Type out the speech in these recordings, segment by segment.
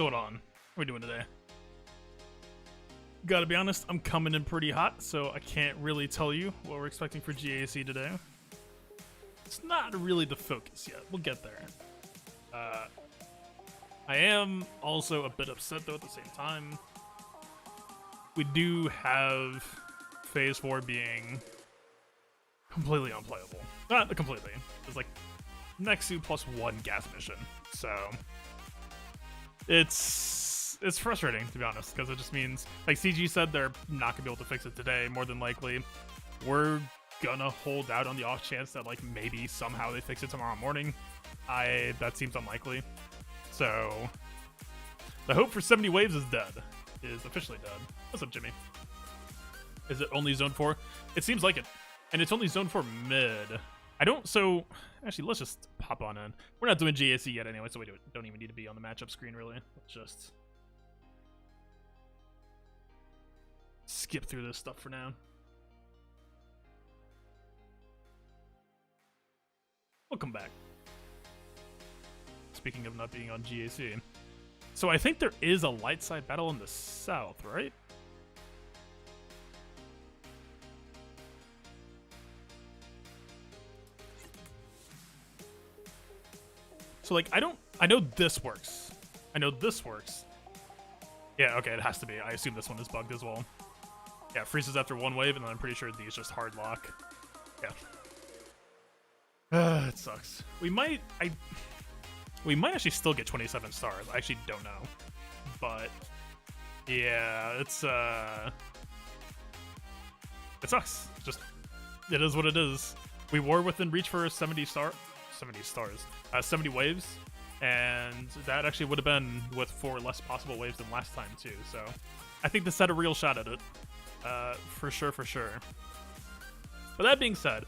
going on? What are we doing today? Gotta be honest, I'm coming in pretty hot, so I can't really tell you what we're expecting for GAC today. It's not really the focus yet. We'll get there. I am also a bit upset, though, at the same time. We do have Phase 4 being completely unplayable. Not completely. It's like NEXU plus 1 gas mission. So it's frustrating, to be honest, because it just means, like CG said, they're not gonna be able to fix it today, more than likely. We're gonna hold out on the off chance that like maybe somehow they fix it tomorrow morning. That seems unlikely. So the hope for 70 waves is dead. Is officially dead. What's up, Jimmy? Is it only zone 4? It seems like it. And it's only zone 4 mid. So actually, let's just pop on in. We're not doing GAC yet anyway, so we don't even need to be on the matchup screen, really. Let's just skip through this stuff for now. Welcome back. Speaking of not being on GAC. So I think there is a light side battle in the south, right? So like, I know this works. I know this works. Yeah, okay, it has to be. I assume this one is bugged as well. Yeah, freezes after 1 wave, and then I'm pretty sure these just hard lock. Yeah. It sucks. We might actually still get 27 stars. I actually don't know. But yeah, it sucks. It is what it is. We were within reach for 70 waves, and that actually would have been with 4 less possible waves than last time too. So I think this had a real shot at it. For sure. But that being said,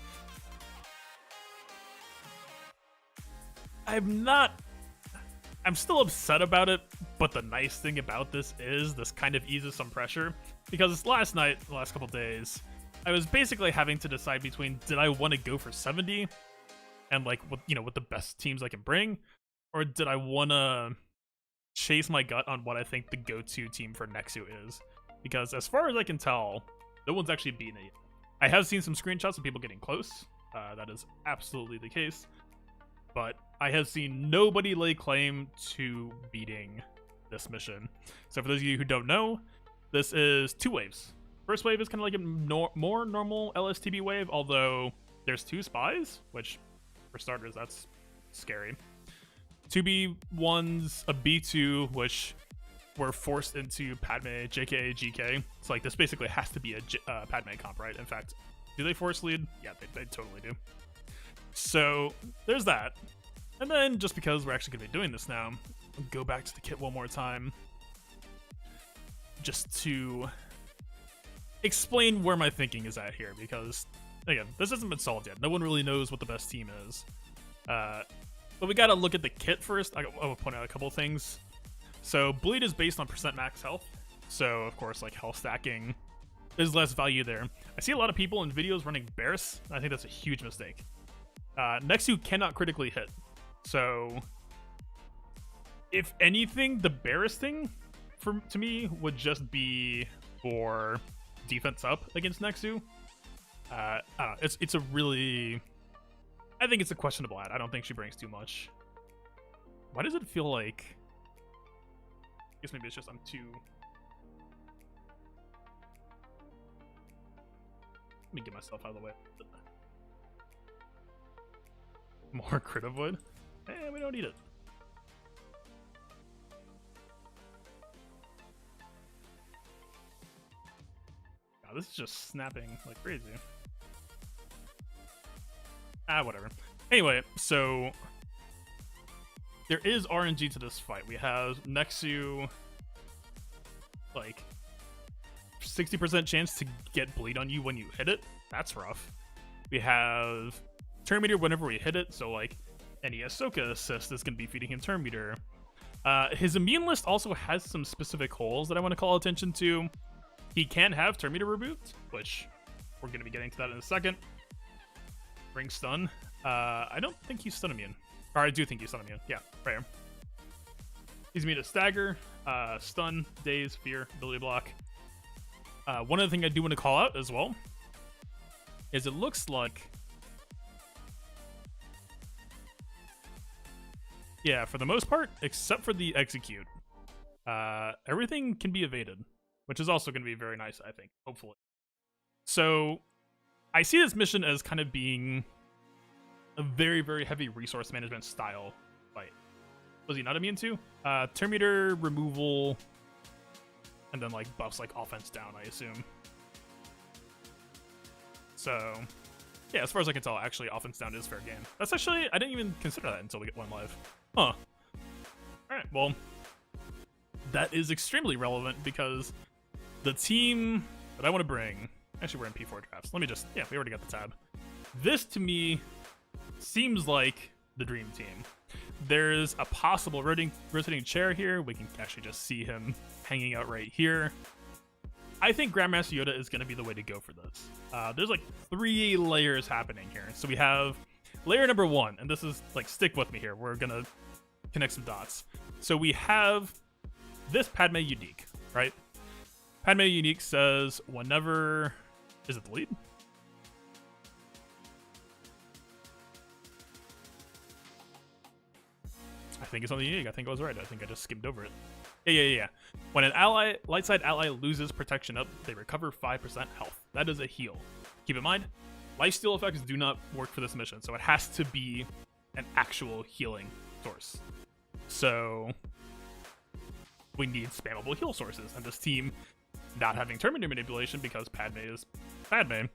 I'm still upset about it, but the nice thing about this is this kind of eases some pressure, because last night, the last couple days, I was basically having to decide between, did I want to go for 70 and like with the best teams I can bring, or did I want to chase my gut on what I think the go-to team for NEXU is? Because as far as I can tell, no one's actually beaten it yet. I have seen some screenshots of people getting close. That is absolutely the case. But I have seen nobody lay claim to beating this mission. So for those of you who don't know, this is 2 waves. First wave is kind of like a more normal LSTB wave, although there's 2 spies, which, for starters, that's scary. 2 B1s, a B2, which were forced into Padme, JK, GK. So like this basically has to be a Padme comp, right? In fact, do they force lead? Yeah, they totally do. So there's that. And then, just because we're actually going to be doing this now, I'll go back to the kit one more time, just to explain where my thinking is at here, because, again, this hasn't been solved yet. No one really knows what the best team is. But we got to look at the kit first. I'll point out a couple of things. So, bleed is based on % max health. So, of course, like, health stacking, there's less value there. I see a lot of people in videos running Barris. I think that's a huge mistake. NEXU cannot critically hit. So, if anything, the Barris thing, to me, would just be for defense up against NEXU. I don't know. It's a really... I think it's a questionable ad. I don't think she brings too much. Why does it feel like... I guess maybe it's just I'm too... Let me get myself out of the way. More crit of wood? We don't need it. God, this is just snapping like crazy. Whatever. Anyway, so there is RNG to this fight. We have NEXU, like 60% chance to get bleed on you when you hit it. That's rough. We have turn meter whenever we hit it, so like any Ahsoka assist is going to be feeding him turn meter. His immune list also has some specific holes that I want to call attention to. He can have turn meter reboot, which we're going to be getting to that in a second. Ring stun. I don't think he's stun immune. Or I do think he's stun immune. Yeah, right here. He's me to stagger, stun, daze, fear, ability block. One other thing I do want to call out as well is it looks like, yeah, for the most part, except for the execute, everything can be evaded, which is also going to be very nice, I think, hopefully. So I see this mission as kind of being a very, very heavy resource management style fight. Was he not immune to? Turn meter removal, and then like buffs like offense down, I assume. So yeah, as far as I can tell, actually offense down is fair game. That's actually, I didn't even consider that until we get one live. Huh. Alright, well, that is extremely relevant because the team that I want to bring, actually we're in P4 drafts. Let me just, yeah, we already got the tab. This to me seems like the dream team. There's a possible rotating chair here. We can actually just see him hanging out right here. I think Grandmaster Yoda is going to be the way to go for this. There's like 3 layers happening here. So we have layer number 1, and this is like, stick with me here. We're going to connect some dots. So we have this Padme unique, right? Padme unique says whenever, is it the lead? I think it's on the unique. I think I was right. I think I just skimmed over it. Yeah. When an ally, light side ally loses protection up, they recover 5% health. That is a heal. Keep in mind, lifesteal effects do not work for this mission, so it has to be an actual healing source. So we need spammable heal sources, and this team not having turn meter manipulation because Padme is Padme,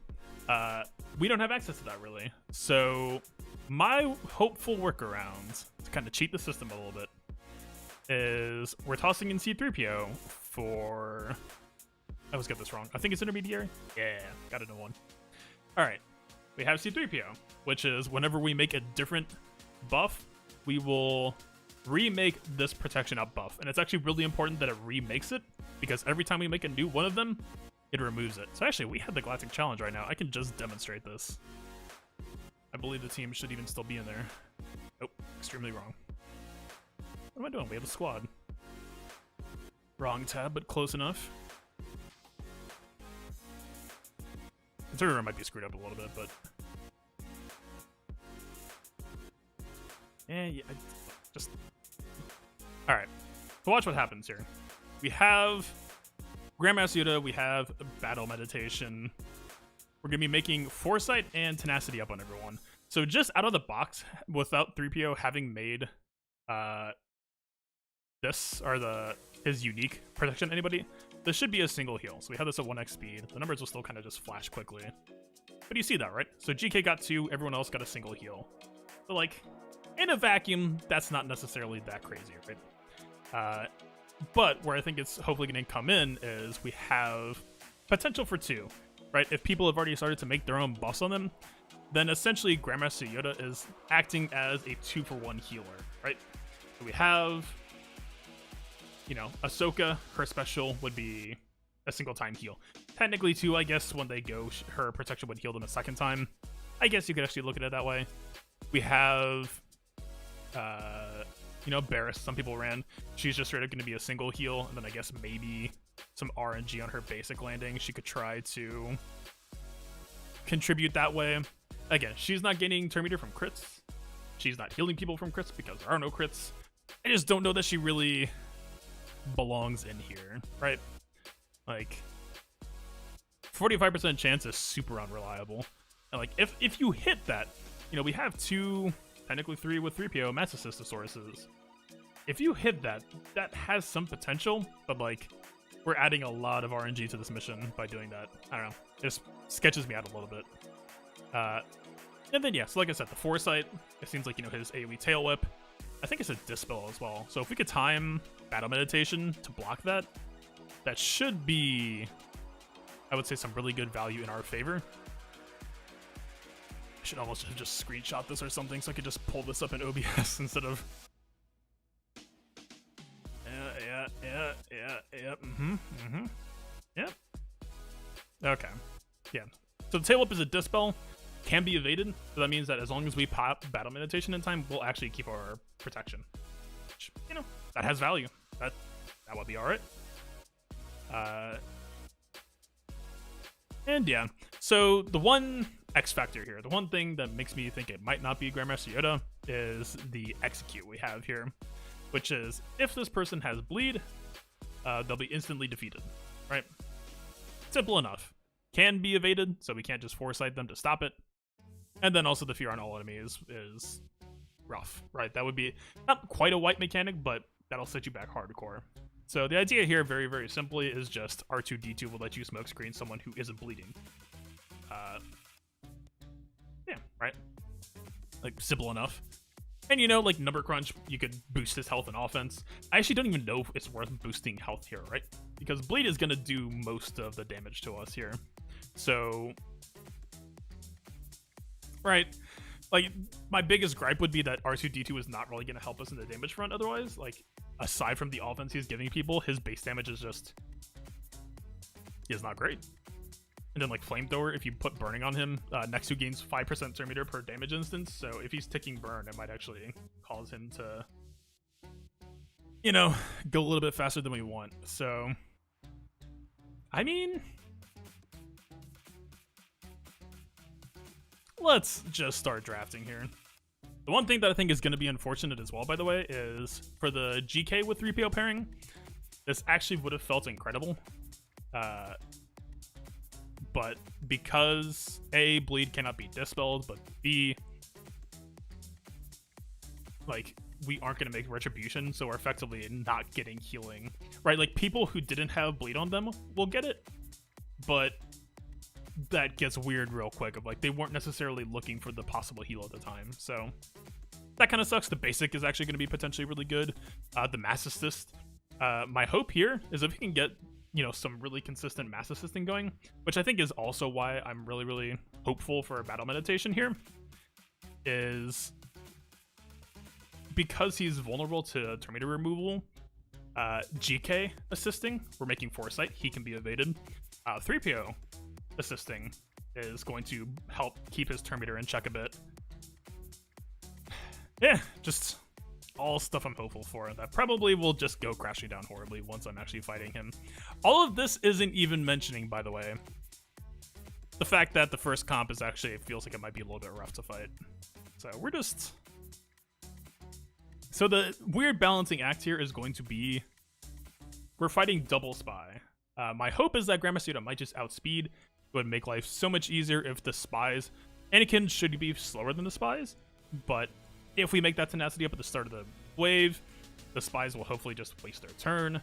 we don't have access to that really. So my hopeful workaround to kind of cheat the system a little bit is we're tossing in C3PO for, I always get this wrong, I think it's intermediary. Yeah, got it in one. All right, we have C3PO, which is whenever we make a different buff, we will remake this protection up buff. And it's actually really important that it remakes it, because every time we make a new one of them, it removes it. So actually, we have the Galactic Challenge right now. I can just demonstrate this. I believe the team should even still be in there. Nope, extremely wrong. What am I doing? We have a squad. Wrong tab, but close enough. The server might be screwed up a little bit, but yeah, just all right. So watch what happens here. We have Grandmaster Yoda. We have Battle Meditation. We're gonna be making Foresight and Tenacity up on everyone. So just out of the box, without 3PO having made this or his unique protection anybody, this should be a single heal. So we have this at 1x speed. The numbers will still kind of just flash quickly. But you see that, right? So GK got 2, everyone else got a single heal. So like, in a vacuum, that's not necessarily that crazy, right? But where I think it's hopefully going to come in is we have potential for 2, right? If people have already started to make their own buffs on them, then essentially Grandmaster Yoda is acting as a 2-for-1 healer, right? So we have, you know, Ahsoka, her special would be a single time heal. Technically 2, I guess, when they go, her protection would heal them a second time. I guess you could actually look at it that way. We have, you know, Barriss, some people ran. She's just straight up going to be a single heal, and then I guess maybe some RNG on her basic landing. She could try to contribute that way. Again, she's not gaining turn meter from crits. She's not healing people from crits because there are no crits. I just don't know that she really belongs in here, right? Like, 45% chance is super unreliable. And like, if you hit that, you know, we have 2, technically 3 with 3PO Master System sources. If you hit that, that has some potential, but like, we're adding a lot of RNG to this mission by doing that. I don't know, it just sketches me out a little bit. And then yeah, so like I said, the Foresight, it seems like, you know, his AoE Tail Whip, I think it's a Dispel as well. So if we could time Battle Meditation to block that, that should be, I would say, some really good value in our favor. I should almost have just screenshot this or something so I could just pull this up in OBS instead of... Yeah. Okay. Yeah. So the Tail Whip is a Dispel, can be evaded, so that means that as long as we pop Battle Meditation in time, we'll actually keep our protection. Which, you know, that has value. That would be alright. And yeah, so the one X factor here, the one thing that makes me think it might not be Grandmaster Yoda is the execute we have here, which is if this person has bleed, they'll be instantly defeated, right? Simple enough. Can be evaded, so we can't just foresight them to stop it. And then also the fear on all enemies is rough, right? That would be not quite a white mechanic, but that'll set you back hardcore. So the idea here, very, very simply, is just R2-D2 will let you smokescreen someone who isn't bleeding. Yeah, right? Like, simple enough. And you know, like, number crunch, you could boost his health and offense. I actually don't even know if it's worth boosting health here, right? Because bleed is going to do most of the damage to us here. So, right, like, my biggest gripe would be that R2-D2 is not really going to help us in the damage front otherwise. Like, aside from the offense he's giving people, his base damage is just... is not great. And then, like, Flamethrower, if you put Burning on him, NEXU gains 5% turn meter per damage instance, so if he's ticking Burn, it might actually cause him to, you know, go a little bit faster than we want. So, I mean... let's just start drafting here. The one thing that I think is going to be unfortunate as well, by the way, is for the GK with 3PO pairing, this actually would have felt incredible. But because A, bleed cannot be dispelled, but B, like, we aren't going to make retribution, so we're effectively not getting healing. Right, like, people who didn't have bleed on them will get it, but that gets weird real quick of, like, they weren't necessarily looking for the possible heal at the time, so that kind of sucks. The basic is actually going to be potentially really good. The mass assist, my hope here is if we can get, you know, some really consistent mass assisting going, which I think is also why I'm really, really hopeful for a battle meditation here, is because he's vulnerable to turn meter removal, GK assisting, we're making foresight, he can be evaded. 3PO assisting is going to help keep his turn meter in check a bit. Yeah, just all stuff I'm hopeful for. That probably will just go crashing down horribly once I'm actually fighting him. All of this isn't even mentioning, by the way, the fact that the first comp is actually, it feels like it might be a little bit rough to fight. So we're just... so the weird balancing act here is going to be, we're fighting double spy. My hope is that Grandmaster Yoda might just outspeed. It would make life so much easier if the spies... Anakin should be slower than the spies, but if we make that tenacity up at the start of the wave, the spies will hopefully just waste their turn.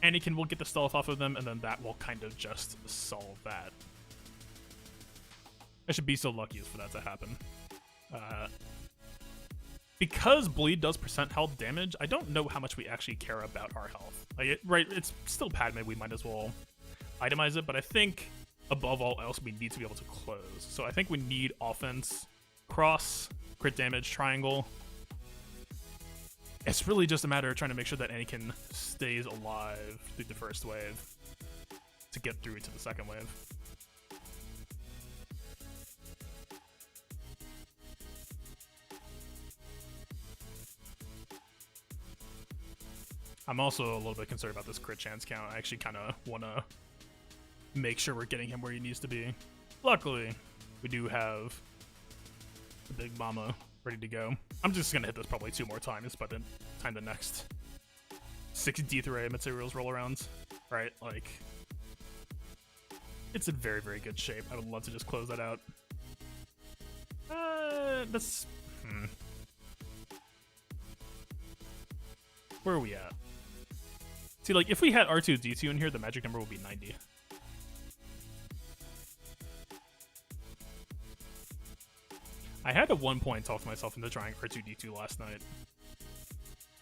Anakin will get the stealth off of them, and then that will kind of just solve that. I should be so lucky as for that to happen. Because bleed does percent health damage, I don't know how much we actually care about our health. Like, right, it's still Padme, we might as well itemize it, but I think above all else we need to be able to close. So I think we need offense, cross, crit damage, triangle. It's really just a matter of trying to make sure that Anakin stays alive through the first wave to get through to the second wave. I'm also a little bit concerned about this crit chance count. I actually kind of want to make sure we're getting him where he needs to be. Luckily, we do have the Big Mama ready to go. I'm just going to hit this probably 2 more times by the time the next 6 D3A materials roll around. Right, like, it's in very, very good shape. I would love to just close that out. That's... Where are we at? See, like, if we had R2-D2 in here, the magic number would be 90. I had at one point talked myself into trying R2-D2 last night.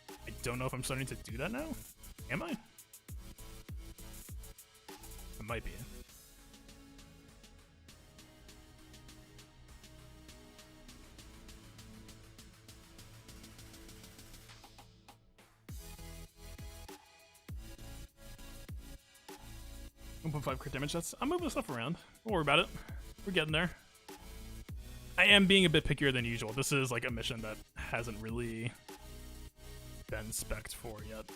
I don't know if I'm starting to do that now. Am I? I might be. .5 crit damage. I'm moving stuff around. Don't worry about it. We're getting there. I am being a bit pickier than usual. This is like a mission that hasn't really been spec'd for yet.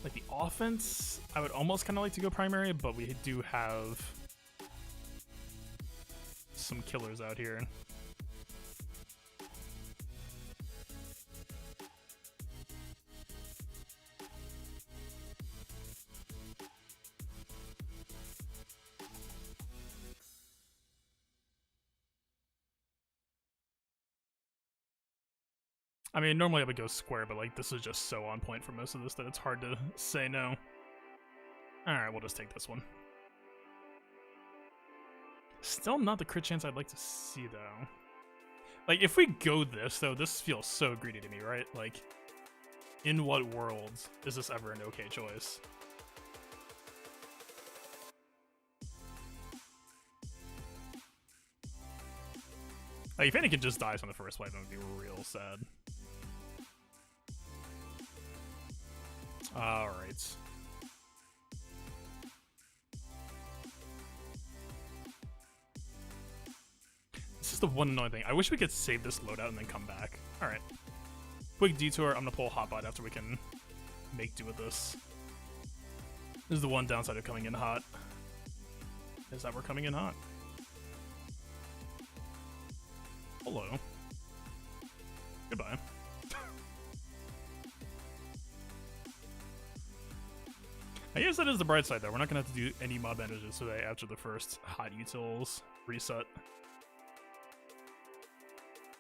Like the offense, I would almost kind of like to go primary, but we do have some killers out here. I mean, normally I would go square, but like this is just so on point for most of this that it's hard to say no. Alright, we'll just take this one. Still not the crit chance I'd like to see, though. Like, if we go this, though, this feels so greedy to me, right? Like, in what world is this ever an okay choice? Like, if Anakin just dies on the first fight, that would be real sad. Alright. This is the one annoying thing. I wish we could save this loadout and then come back. Alright. Quick detour. I'm gonna pull Hotbot after we can make do with this. This is the one downside of coming in hot. Is that we're coming in hot. Hello. Goodbye. I guess that is the bright side, though. We're not going to have to do any mod bandages today after the first hot utils reset.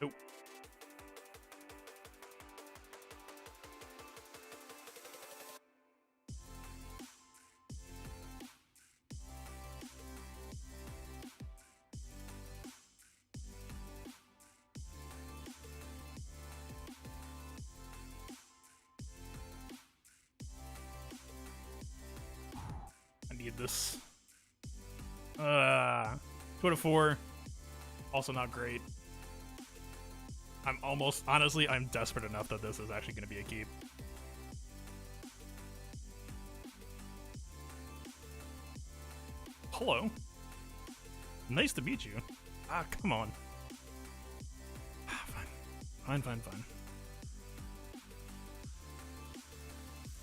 Nope. This 2 out of 4, also not great. Honestly, I'm desperate enough that this is actually going to be a keep. Hello. Nice to meet you. Ah, come on. Fine.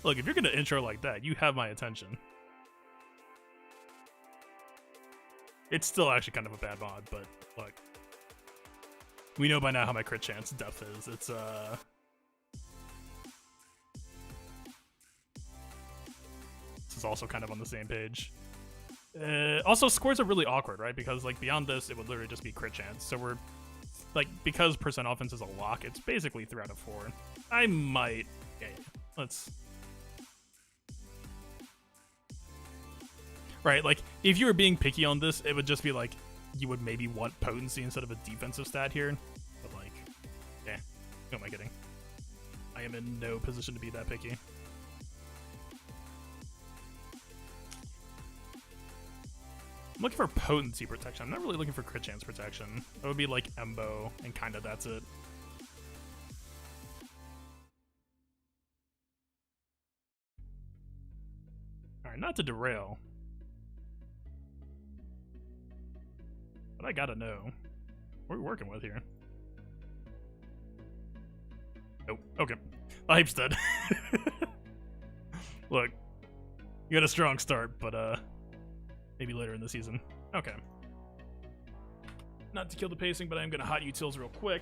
Look, if you're going to intro like that, you have my attention. It's still actually kind of a bad mod, but look. We know by now how my crit chance depth is. It's This is also kind of on the same page. Also, scores are really awkward, right? Because like beyond this, it would literally just be crit chance. So we're like, because percent offense is a lock, it's basically 3 out of 4. I might. Yeah. Let's. Right, like, if you were being picky on this, it would just be like, you would maybe want potency instead of a defensive stat here. But like, yeah, who am I kidding? I am in no position to be that picky. I'm looking for potency protection. I'm not really looking for crit chance protection. That would be like Embo, and kinda that's it. Alright, not to derail. But I gotta know. What are we working with here? Oh, okay. The hype's dead. Look, you got a strong start, but maybe later in the season. Okay. Not to kill the pacing, but I'm gonna hot utils real quick.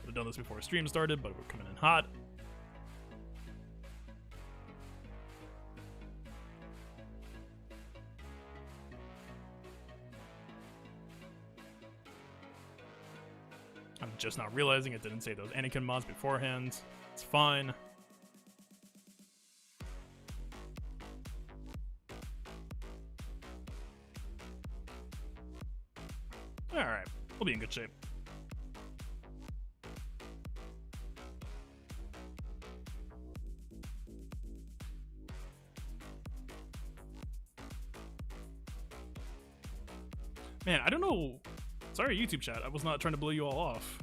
Would have done this before stream started, but we're coming in hot. I'm just not realizing it didn't say those Anakin mods beforehand. It's fine. Alright, we'll be in good shape. Man, I don't know. Sorry, YouTube chat. I was not trying to blow you all off.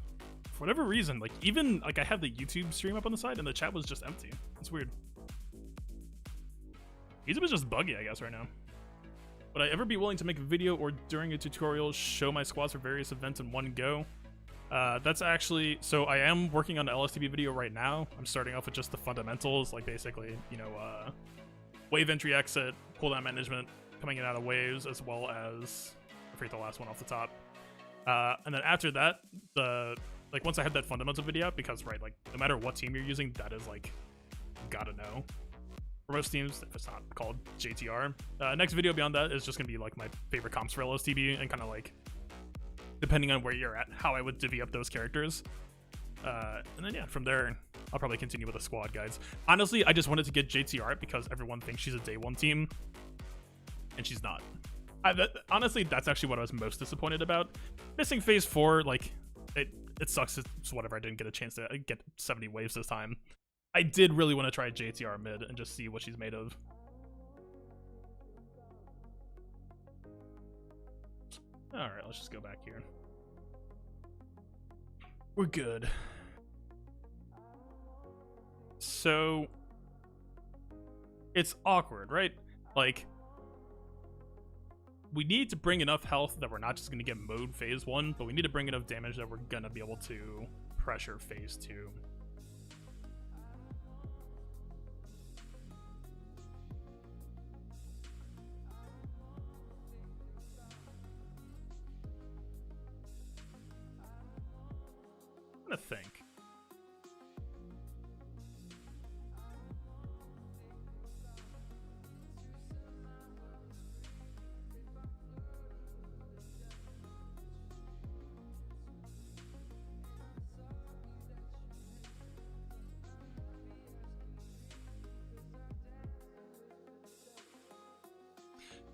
For whatever reason, like, even, like, I have the YouTube stream up on the side and the chat was just empty. It's weird. YouTube is just buggy, I guess, right now. Would I ever be willing to make a video or during a tutorial show my squads for various events in one go? That's actually, so I am working on an LSTB video right now. I'm starting off with just the fundamentals, like basically, you know, wave entry exit, cooldown management, coming in and out of waves, as well as, I forget the last one off the top. And then after that, like once I have that fundamental video out, because right, like no matter what team you're using, that is like, gotta know. For most teams, if it's not called JTR. Next video beyond that is just gonna be like my favorite comps for LSTB and kind of like, depending on where you're at, how I would divvy up those characters. And then yeah, from there, I'll probably continue with the squad guides. Honestly, I just wanted to get JTR because everyone thinks she's a day one team, and she's not. Honestly, that's actually what I was most disappointed about. Missing phase 4, like, it sucks. It's whatever. I didn't get a chance to get 70 waves this time. I did really want to try JTR mid and just see what she's made of. Alright, let's just go back here. We're good. So, it's awkward, right? Like, we need to bring enough health that we're not just going to get mowed phase 1, but we need to bring enough damage that we're going to be able to pressure phase 2. I'm gonna think.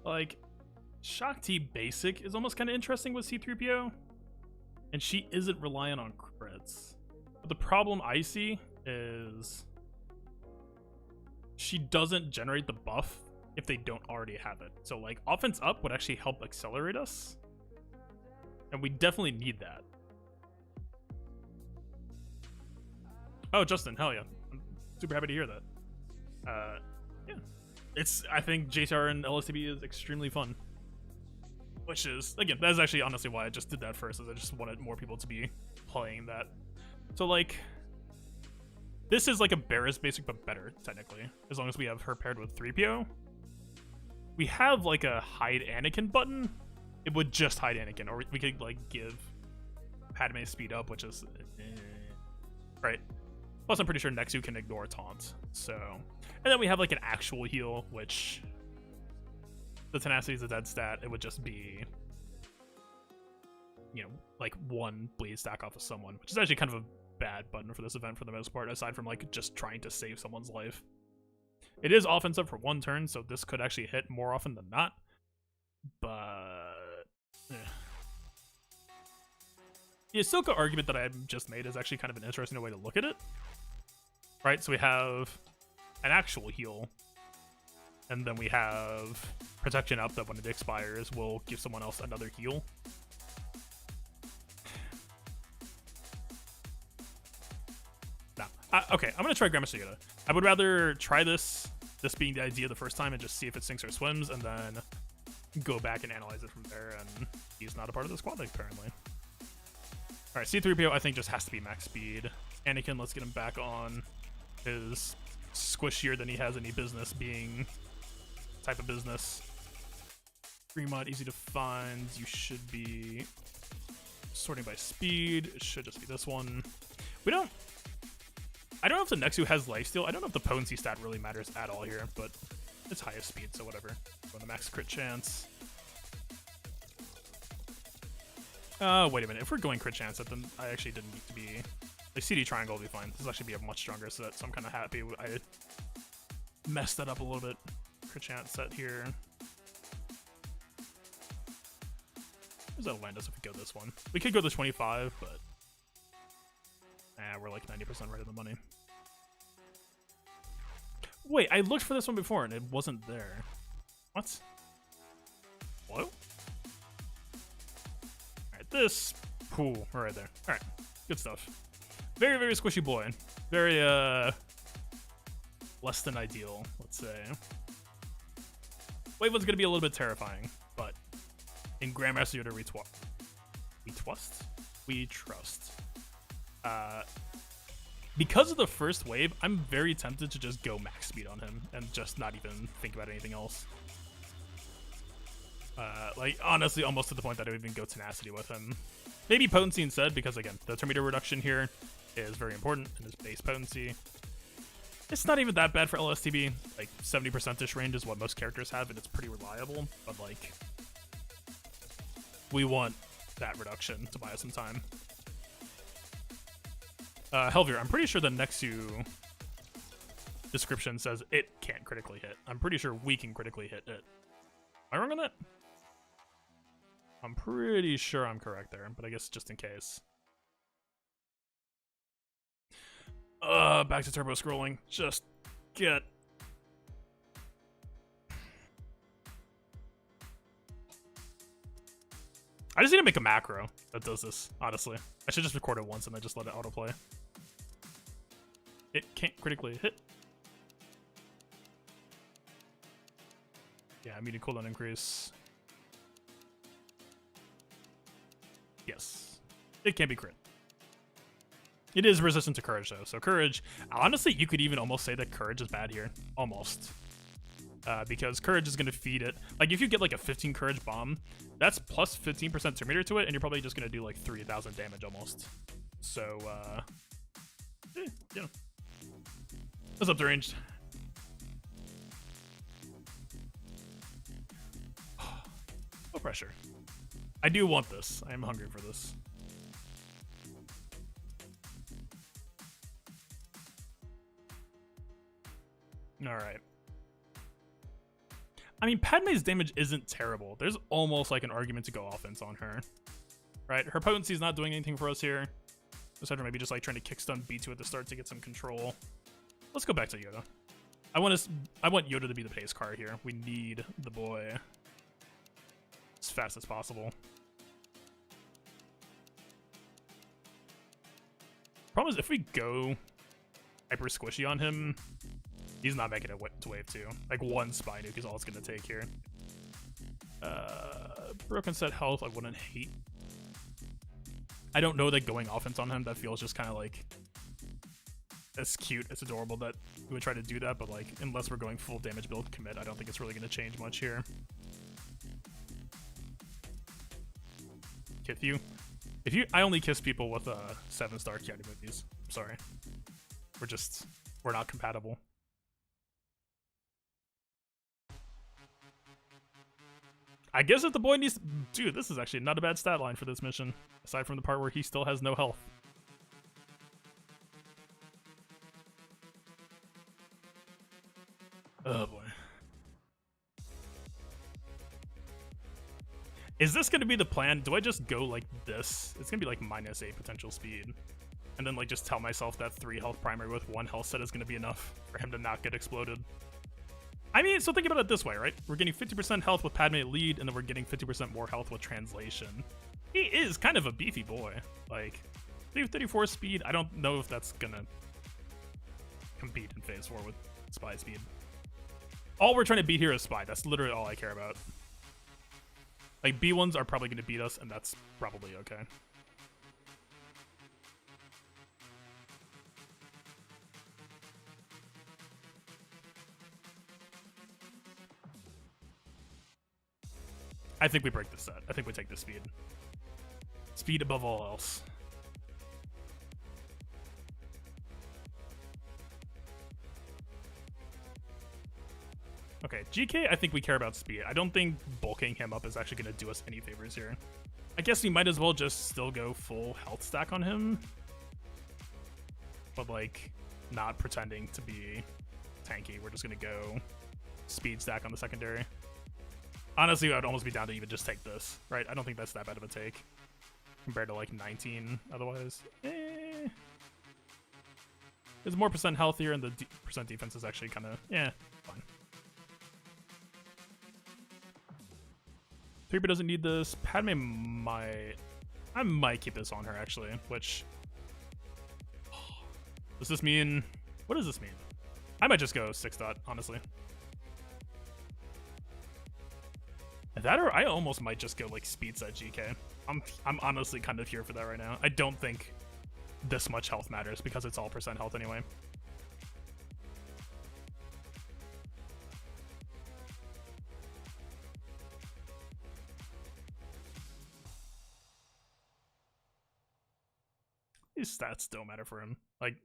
Like, Shakti Basic is almost kind of interesting with C3PO, and she isn't reliant on crits. But the problem I see is she doesn't generate the buff if they don't already have it. So like, offense up would actually help accelerate us, and we definitely need that. Oh, Justin, hell yeah. I'm super happy to hear that. Yeah. I think JTR and LSTB is extremely fun. Which is, again, that is actually honestly why I just did that first, is I just wanted more people to be playing that. So like, this is like a Barris basic, but better, technically. As long as we have her paired with 3PO. We have like a hide Anakin button. It would just hide Anakin, or we could like give Padme speed up, which is, right. Plus, I'm pretty sure NEXU can ignore taunt. So, and then we have like an actual heal, which the tenacity is a dead stat. It would just be, you know, like one bleed stack off of someone, which is actually kind of a bad button for this event for the most part, aside from like just trying to save someone's life. It is offensive for one turn, so this could actually hit more often than not. But yeah. The Ahsoka argument that I just made is actually kind of an interesting way to look at it. Right, so we have an actual heal, and then we have protection up that when it expires will give someone else another heal. No. Okay, I'm gonna try Grandmaster Yoda. I would rather try this being the idea the first time and just see if it sinks or swims, and then go back and analyze it from there, and he's not a part of the squad apparently. Alright, C3PO I think just has to be max speed. Anakin, let's get him back on his squishier than he has any business being type of business. Fremont, easy to find. You should be sorting by speed. It should just be this one. I don't know if the NEXU has lifesteal. I don't know if the potency stat really matters at all here, but it's highest speed, so whatever. Go to max crit chance. Wait a minute. If we're going crit chance, then I actually didn't need to be... Like, CD triangle will be fine. This will actually be a much stronger set, so I'm kind of happy I messed that up a little bit. Crit chance set here. Where does that land us if we go this one? We could go to 25, but... we're like 90% right in the money. Wait, I looked for this one before and it wasn't there. What? Hello? Alright, this... Cool, we're right there. Alright, good stuff. Very, very squishy boy. Very, less than ideal, let's say. Wave one's gonna be a little bit terrifying, but in Grandmaster Yoda retwust? we trust. Because of the first wave, I'm very tempted to just go max speed on him and just not even think about anything else. Like, honestly, almost to the point that I would even go tenacity with him. Maybe potency instead, because again, the turn meter reduction here is very important in his base potency. It's not even that bad for LSTB. Like, 70%-ish range is what most characters have, and it's pretty reliable. But, like, we want that reduction to buy us some time. Helvier, I'm pretty sure the NEXU description says it can't critically hit. I'm pretty sure we can critically hit it. Am I wrong on that? I'm pretty sure I'm correct there, but I guess just in case. Back to turbo scrolling. Just get... I just need to make a macro that does this, honestly. I should just record it once and then just let it autoplay. It can't critically hit. Yeah, immediate cooldown increase. Yes. It can't be crit. It is resistant to courage, though. So courage, honestly, you could even almost say that courage is bad here. Almost. Because courage is going to feed it. Like, if you get, like, a 15 courage bomb, that's plus 15% turn meter to it, and you're probably just going to do, like, 3,000 damage almost. So, yeah. What's up, deranged? No pressure. I do want this. I am hungry for this. Alright. I mean, Padme's damage isn't terrible. There's almost like an argument to go offense on her. Right? Her potency is not doing anything for us here. Aside from maybe just like trying to kickstun B2 at the start to get some control. Let's go back to Yoda. I want Yoda to be the pace car here. We need the boy as fast as possible. Problem is, if we go hyper squishy on him, he's not making it to wave 2. Like, one spy nuke is all it's going to take here. Broken set health, I wouldn't hate. I don't know that going offense on him, that feels just kind of like... It's cute, it's adorable that we would try to do that, but like, unless we're going full damage build commit, I don't think it's really going to change much here. Kith you. I only kiss people with 7-star Keanu movies. I'm sorry. We're not compatible. I guess if the boy needs... Dude, this is actually not a bad stat line for this mission. Aside from the part where he still has no health. Oh boy. Is this going to be the plan? Do I just go like this? It's going to be like -8 potential speed. And then like just tell myself that 3 health primary with 1 health set is going to be enough for him to not get exploded. I mean, so think about it this way, right? We're getting 50% health with Padme lead, and then we're getting 50% more health with translation. He is kind of a beefy boy. Like, 34 speed, I don't know if that's going to compete in Phase 4 with Spy speed. All we're trying to beat here is Spy. That's literally all I care about. Like, B1s are probably going to beat us, and that's probably okay. I think we break this set. I think we take the speed. Speed above all else. Okay, GK, I think we care about speed. I don't think bulking him up is actually going to do us any favors here. I guess we might as well just still go full health stack on him. But, like, not pretending to be tanky. We're just going to go speed stack on the secondary. Honestly, I'd almost be down to even just take this, right? I don't think that's that bad of a take. Compared to, like, 19 otherwise. It's more percent healthier, and the percent defense is actually kind of, fine. 3-bit doesn't need this. Padme might... I might keep this on her, actually, which... Does this mean... What does this mean? I might just go 6 dot, honestly. That, or I almost might just go like speed set GK. I'm honestly kind of here for that right now. I don't think this much health matters because it's all percent health anyway. These stats don't matter for him. Like,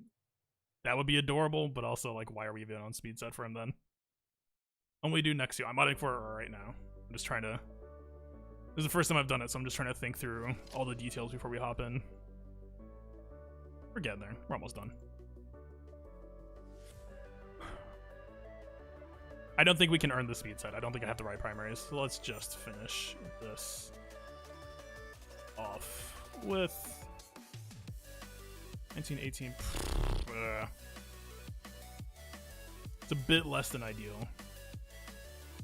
that would be adorable, but also, like, why are we even on speed set for him then? Only do NEXU. I'm modding for it right now. I'm just trying to... This is the first time I've done it, so I'm just trying to think through all the details before we hop in. We're getting there. We're almost done. I don't think we can earn the speed set. I don't think I have the right primaries. So let's just finish this off with 1918. It's a bit less than ideal.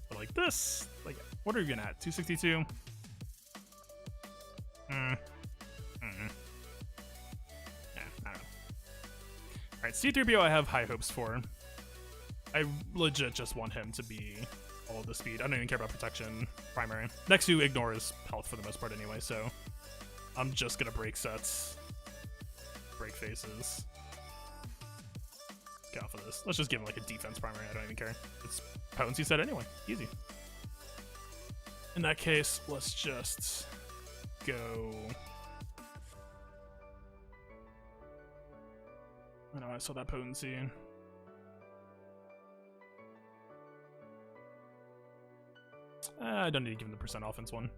But like this, like, what are you gonna at? 262? Yeah, I don't know. Alright, C3PO I have high hopes for. I legit just want him to be all of the speed. I don't even care about protection primary. NEXU ignores health for the most part anyway, so I'm just gonna break sets, break faces. Get off of this. Let's just give him like a defense primary. I don't even care. It's potency set anyway. Easy. In that case, let's just go. I know I saw that potency. I don't need to give him the percent offense one.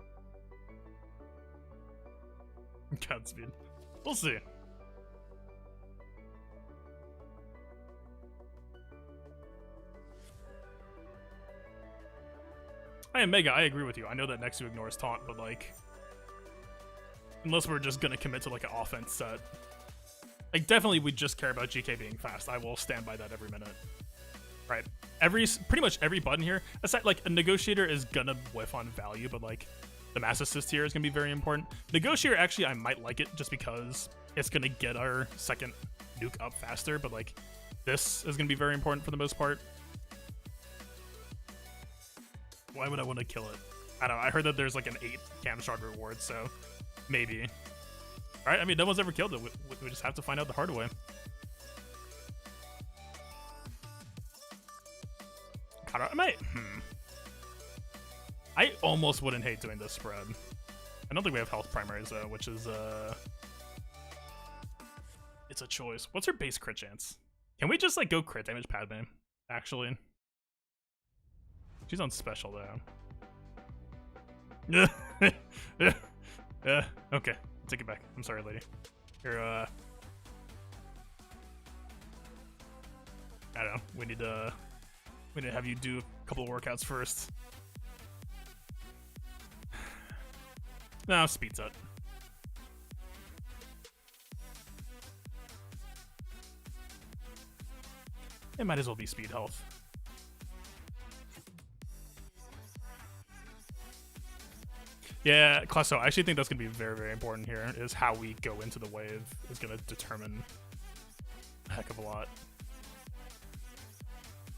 Godspeed. We'll see. I am Mega, I agree with you. I know that NEXU ignores taunt, but like, unless we're just gonna commit to like an offense set, like definitely we just care about GK being fast. I will stand by that every minute. Right. Pretty much every button here, aside, like a negotiator is gonna whiff on value, but like the mass assist here is gonna be very important. Negotiator, actually, I might like it just because it's gonna get our second nuke up faster, but like this is gonna be very important for the most part. Why would I want to kill it? I don't know. I heard that there's like an 8 cam shard reward, so maybe. Alright, I mean, no one's ever killed it. We just have to find out the hard way. I almost wouldn't hate doing this spread. I don't think we have health primaries though, which is it's a choice. What's her base crit chance? Can we just like go crit damage Padme? Actually, she's on special though. Okay, take it back. I'm sorry, lady. Here, I don't know. We need to have you do a couple of workouts first. No, speed set. It might as well be speed health. Yeah, Classo, I actually think that's going to be very, very important here, is how we go into the wave is going to determine a heck of a lot.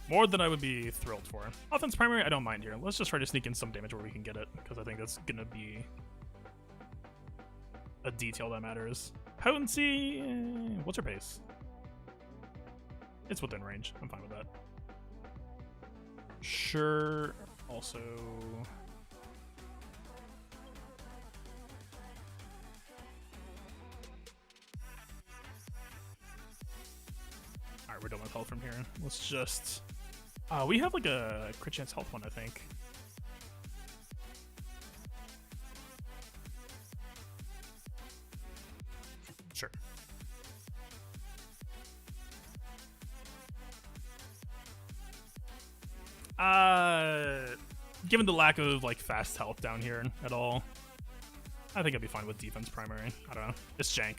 More than I would be thrilled for. Offense primary, I don't mind here. Let's just try to sneak in some damage where we can get it, because I think that's going to be a detail that matters. Potency, what's her pace? It's within range. I'm fine with that. Sure. Also, alright, we're done with health from here. Let's just we have like a crit chance health one, I think. Sure. Given the lack of like fast health down here at all, I think I'd be fine with defense primary. I don't know. It's jank.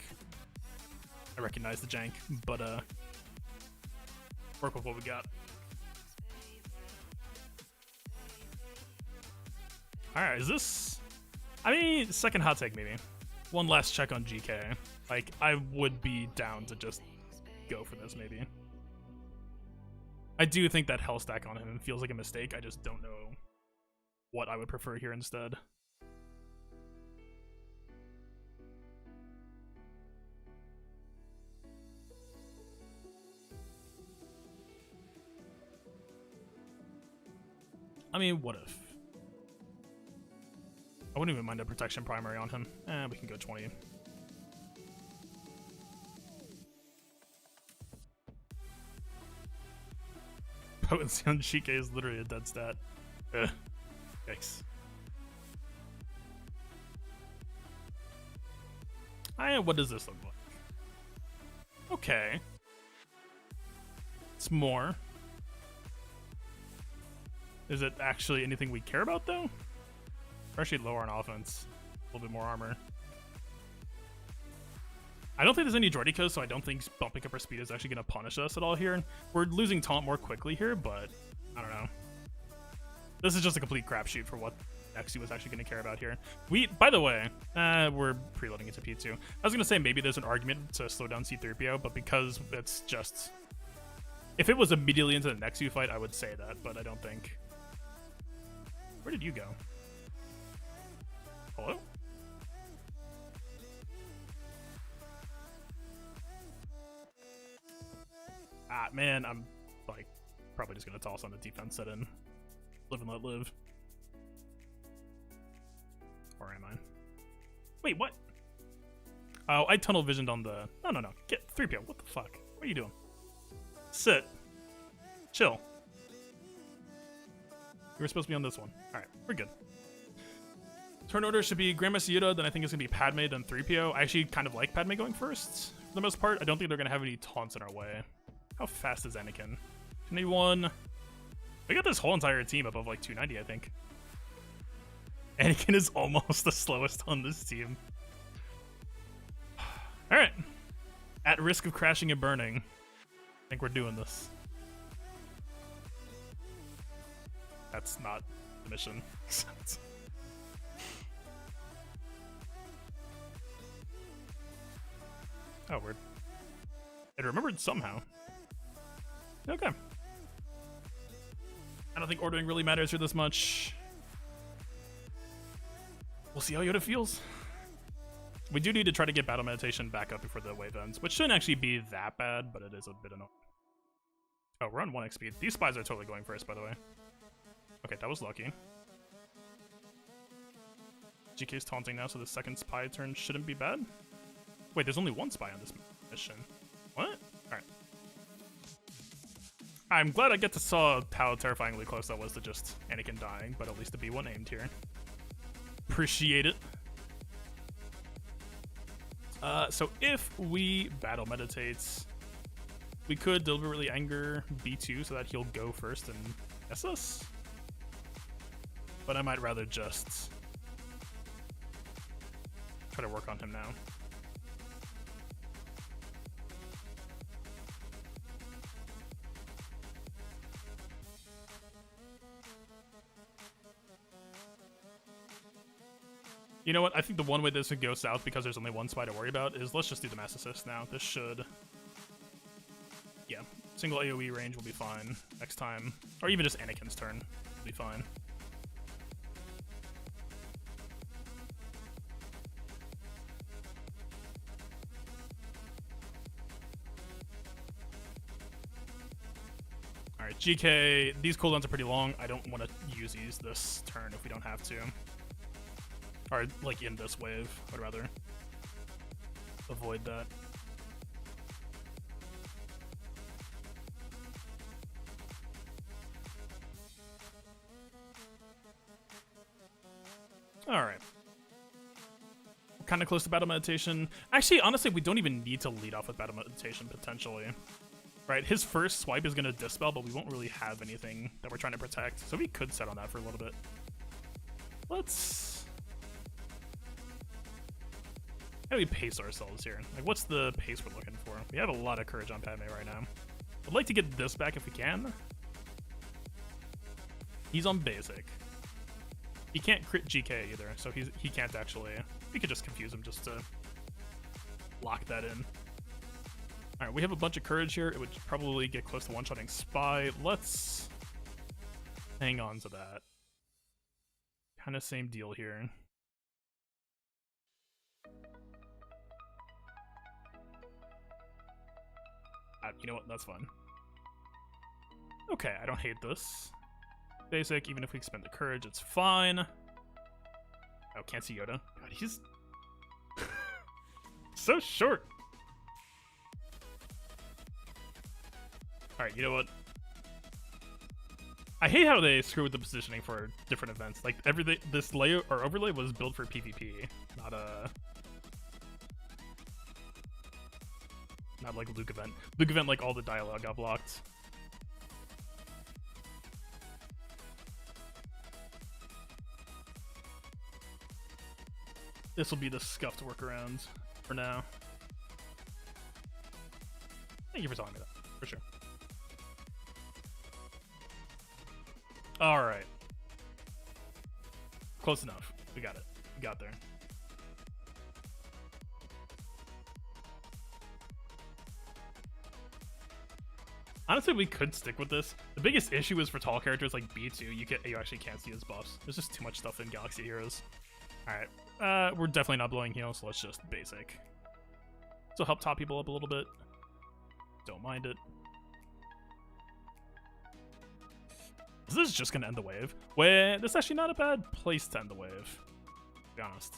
I recognize the jank, but work with what we got. Alright, is this... I mean, second hot take maybe. One last check on GK. Like, I would be down to just go for this maybe. I do think that health stack on him feels like a mistake. I just don't know what I would prefer here instead. I mean, what if? I wouldn't even mind a protection primary on him. We can go 20. Potency on GK is literally a dead stat. Ugh. Yikes. What does this look like? Okay. It's more. Is it actually anything we care about, though? We're actually lower on offense. A little bit more armor. I don't think there's any Droidicos, so I don't think bumping up our speed is actually going to punish us at all here. We're losing taunt more quickly here, but I don't know. This is just a complete crapshoot for what NEXU was actually going to care about here. By the way, we're preloading into P2. I was going to say maybe there's an argument to slow down C-3PO, but because it's just... If it was immediately into the NEXU fight, I would say that, but I don't think... Where did you go? Hello? Ah, man, I'm, like, probably just gonna toss on the defense set in. Live and let live. Or am I? Wait, what? Oh, I tunnel visioned on the... No. Get 3PO. What the fuck? What are you doing? Sit. Chill. You were supposed to be on this one. Alright, we're good. Turn order should be Grandmaster Yoda, then I think it's going to be Padme, then 3PO. I actually kind of like Padme going first, for the most part. I don't think they're going to have any taunts in our way. How fast is Anakin? 21. We got this whole entire team above like 290, I think. Anakin is almost the slowest on this team. Alright. At risk of crashing and burning, I think we're doing this. That's not the mission. Oh, weird. It remembered somehow. Okay. I don't think ordering really matters here this much. We'll see how Yoda feels. We do need to try to get battle meditation back up before the wave ends, which shouldn't actually be that bad, but it is a bit annoying. Oh, we're on 1x speed. These spies are totally going first, by the way. Okay, that was lucky. GK's taunting now, so the second spy turn shouldn't be bad. Wait, there's only one spy on this mission. What? Alright. I'm glad I get to saw how terrifyingly close that was to just Anakin dying, but at least the B1 aimed here. Appreciate it. So if we battle meditates, we could deliberately anger B2 so that he'll go first and S us. But I might rather just try to work on him now. You know what? I think the one way this would go south, because there's only one spy to worry about, is let's just do the mass assist now. This should... Yeah, single AoE range will be fine next time. Or even just Anakin's turn will be fine. Alright, GK, these cooldowns are pretty long. I don't want to use these this turn if we don't have to. Or, like, in this wave. I'd rather avoid that. Alright. We're kind of close to battle meditation. Actually, honestly, we don't even need to lead off with battle meditation, potentially. Right, his first swipe is going to dispel, but we won't really have anything that we're trying to protect. So we could set on that for a little bit. Let's... How do we pace ourselves here? Like, what's the pace we're looking for? We have a lot of courage on Padme right now. I'd like to get this back if we can. He's on basic. He can't crit GK either, so he can't actually... We could just confuse him just to lock that in. Alright, we have a bunch of courage here. It would probably get close to one-shotting Spy. Let's hang on to that. Kind of same deal here. You know what? That's fun. Okay, I don't hate this. Basic, even if we expend the courage, it's fine. Oh, can't see Yoda. God, he's so short. Alright, you know what? I hate how they screw with the positioning for different events. Like, everything, this layout or overlay was built for PvP, not like Luke event. Luke event, like, all the dialogue got blocked. This will be the scuffed workaround for now. Thank you for telling me that, for sure. Alright. Close enough. We got it. We got there. Honestly, we could stick with this. The biggest issue is for tall characters like B2, you actually can't see his buffs. There's just too much stuff in Galaxy Heroes. Alright. We're definitely not blowing heal, so let's just basic. This will help top people up a little bit. Don't mind it. Is this just gonna end the wave? Wait, this is actually not a bad place to end the wave, to be honest.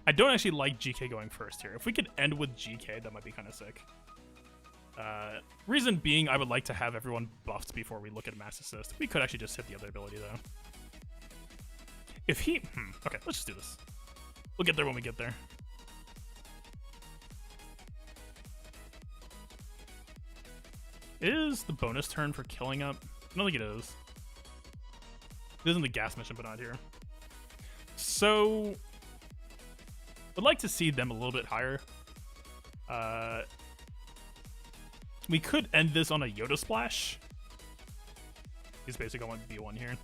I don't actually like GK going first here. If we could end with GK, that might be kind of sick. Reason being, I would like to have everyone buffed before we look at Mass Assist. We could actually just hit the other ability, though. If he... okay, let's just do this. We'll get there when we get there. Is the bonus turn for killing up? I don't think it is. It is in the gas mission, but not here. So... I'd like to see them a little bit higher. We could end this on a Yoda splash. He's basically going to be one here.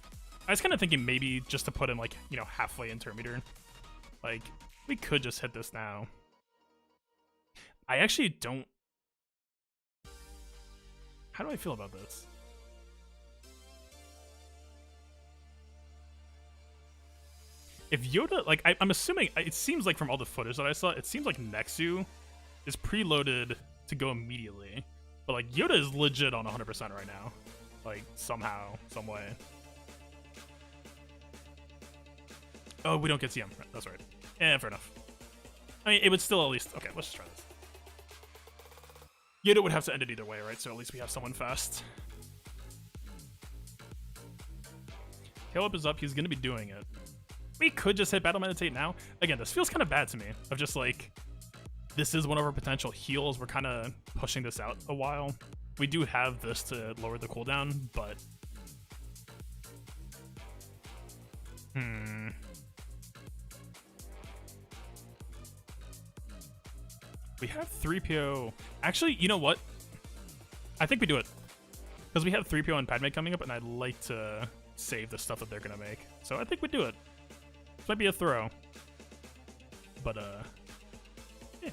I was kind of thinking maybe just to put him, like, you know, halfway intermeter. Like, we could just hit this now. I actually don't... How do I feel about this? If Yoda, like, I'm assuming, it seems like from all the footage that I saw, it seems like NEXU is preloaded to go immediately. But, like, Yoda is legit on 100% right now. Like, somehow, some way. Oh, we don't get CM. That's right. Yeah, fair enough. I mean, it would still at least... Okay, let's just try this. Yoda would have to end it either way, right? So at least we have someone fast. Caleb is up. He's going to be doing it. We could just hit Battle Meditate now. Again, this feels kind of bad to me. Of just like, this is one of our potential heals. We're kind of pushing this out a while. We do have this to lower the cooldown, but... We have 3PO. Actually, you know what? I think we do it. Because we have 3PO and Padme coming up, and I'd like to save the stuff that they're going to make. So I think we do it. This might be a throw. But, yeah.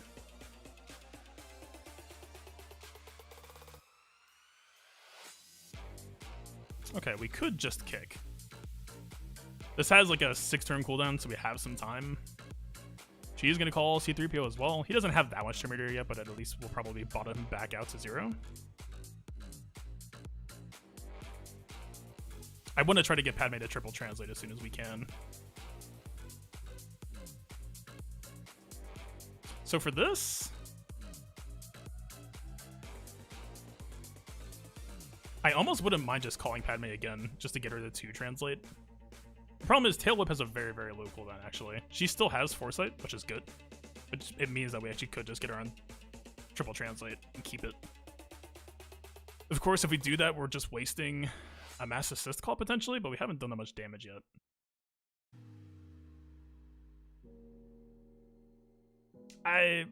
Okay, we could just kick. This has like a 6-turn cooldown, so we have some time. She's going to call C-3PO as well. He doesn't have that much turn meter yet, but at least we'll probably bottom him back out to 0. I want to try to get Padme to triple translate as soon as we can. So for this... I almost wouldn't mind just calling Padme again, just to get her to 2 translate. The problem is Tail Whip has a very, very low cooldown, actually. She still has Foresight, which is good. But it means that we actually could just get her on triple translate and keep it. Of course, if we do that, we're just wasting a Mass Assist call, potentially, but we haven't done that much damage yet.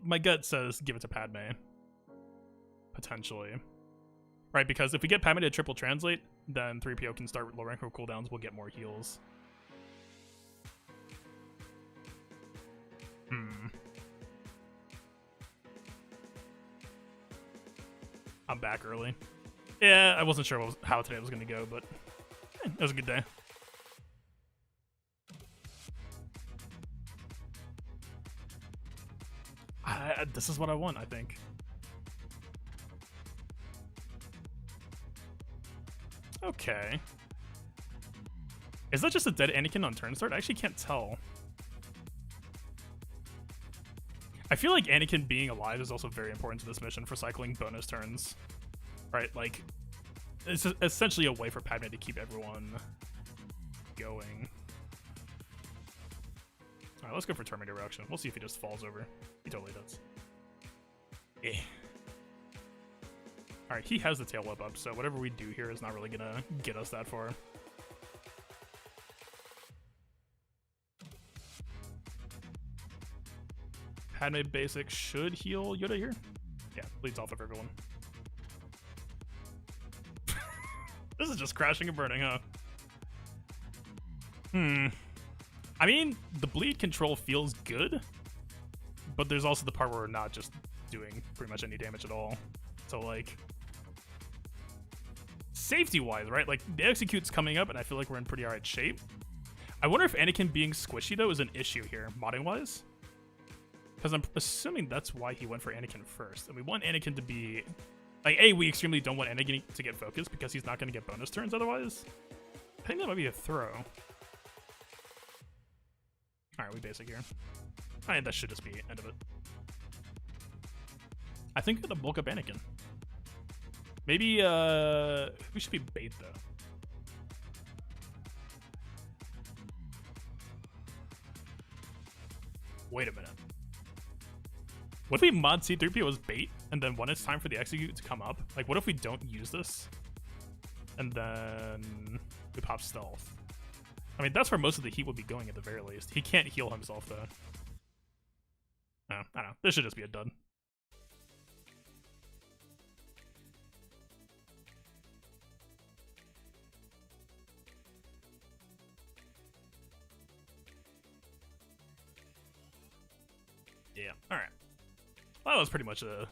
My gut says give it to Padme. Potentially. Right, because if we get Padme to triple translate, then 3PO can start lowering her cooldowns, we'll get more heals. I'm back early. Yeah, I wasn't sure how today was going to go, but It was a good day. This is what I want, I think. Okay. Is that just a dead Anakin on turn start? I actually can't tell. I feel like Anakin being alive is also very important to this mission for cycling bonus turns. Right, like, it's essentially a way for Padme to keep everyone going. Alright, let's go for Terminator reaction. We'll see if he just falls over. He totally does. Yeah. Alright, he has the tail whip up, so whatever we do here is not really gonna get us that far. Padme basic should heal Yoda here. Yeah, bleeds off of everyone. This is just crashing and burning, huh? I mean, the bleed control feels good, but there's also the part where we're not just doing pretty much any damage at all. So, like, safety-wise, right? Like, the execute's coming up, and I feel like we're in pretty alright shape. I wonder if Anakin being squishy, though, is an issue here, modding-wise. Because I'm assuming that's why he went for Anakin first. And we want Anakin to be... Like, A, we extremely don't want Anakin to get focused because he's not going to get bonus turns otherwise. I think that might be a throw. Alright, we basic here. Alright, that should just be end of it. I think we're gonna bulk up Anakin. Maybe, we should be bait, though. Wait a minute. What if we mod C-3PO as bait, and then when it's time for the execute to come up, like, what if we don't use this? And then we pop stealth. I mean, that's where most of the heat would be going at the very least. He can't heal himself, though. No, I don't know. This should just be a dud. Yeah, alright. Well, that was pretty much a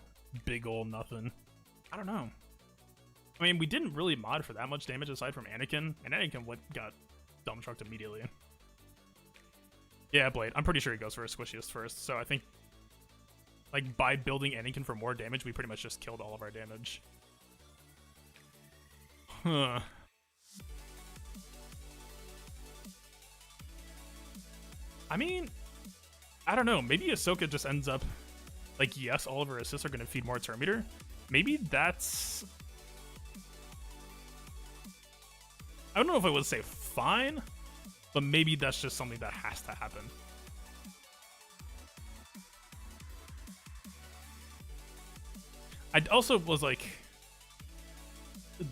big ol' nothing. I don't know. I mean, we didn't really mod for that much damage aside from Anakin, and Anakin got dump trucked immediately. Yeah, Blade. I'm pretty sure he goes for a squishiest first, so I think, like, by building Anakin for more damage, we pretty much just killed all of our damage. Huh. I mean, I don't know. Maybe Ahsoka just ends up, like, yes, all of her assists are going to feed more turn meter. Maybe that's... I don't know if I would say fine, but maybe that's just something that has to happen. I also was like,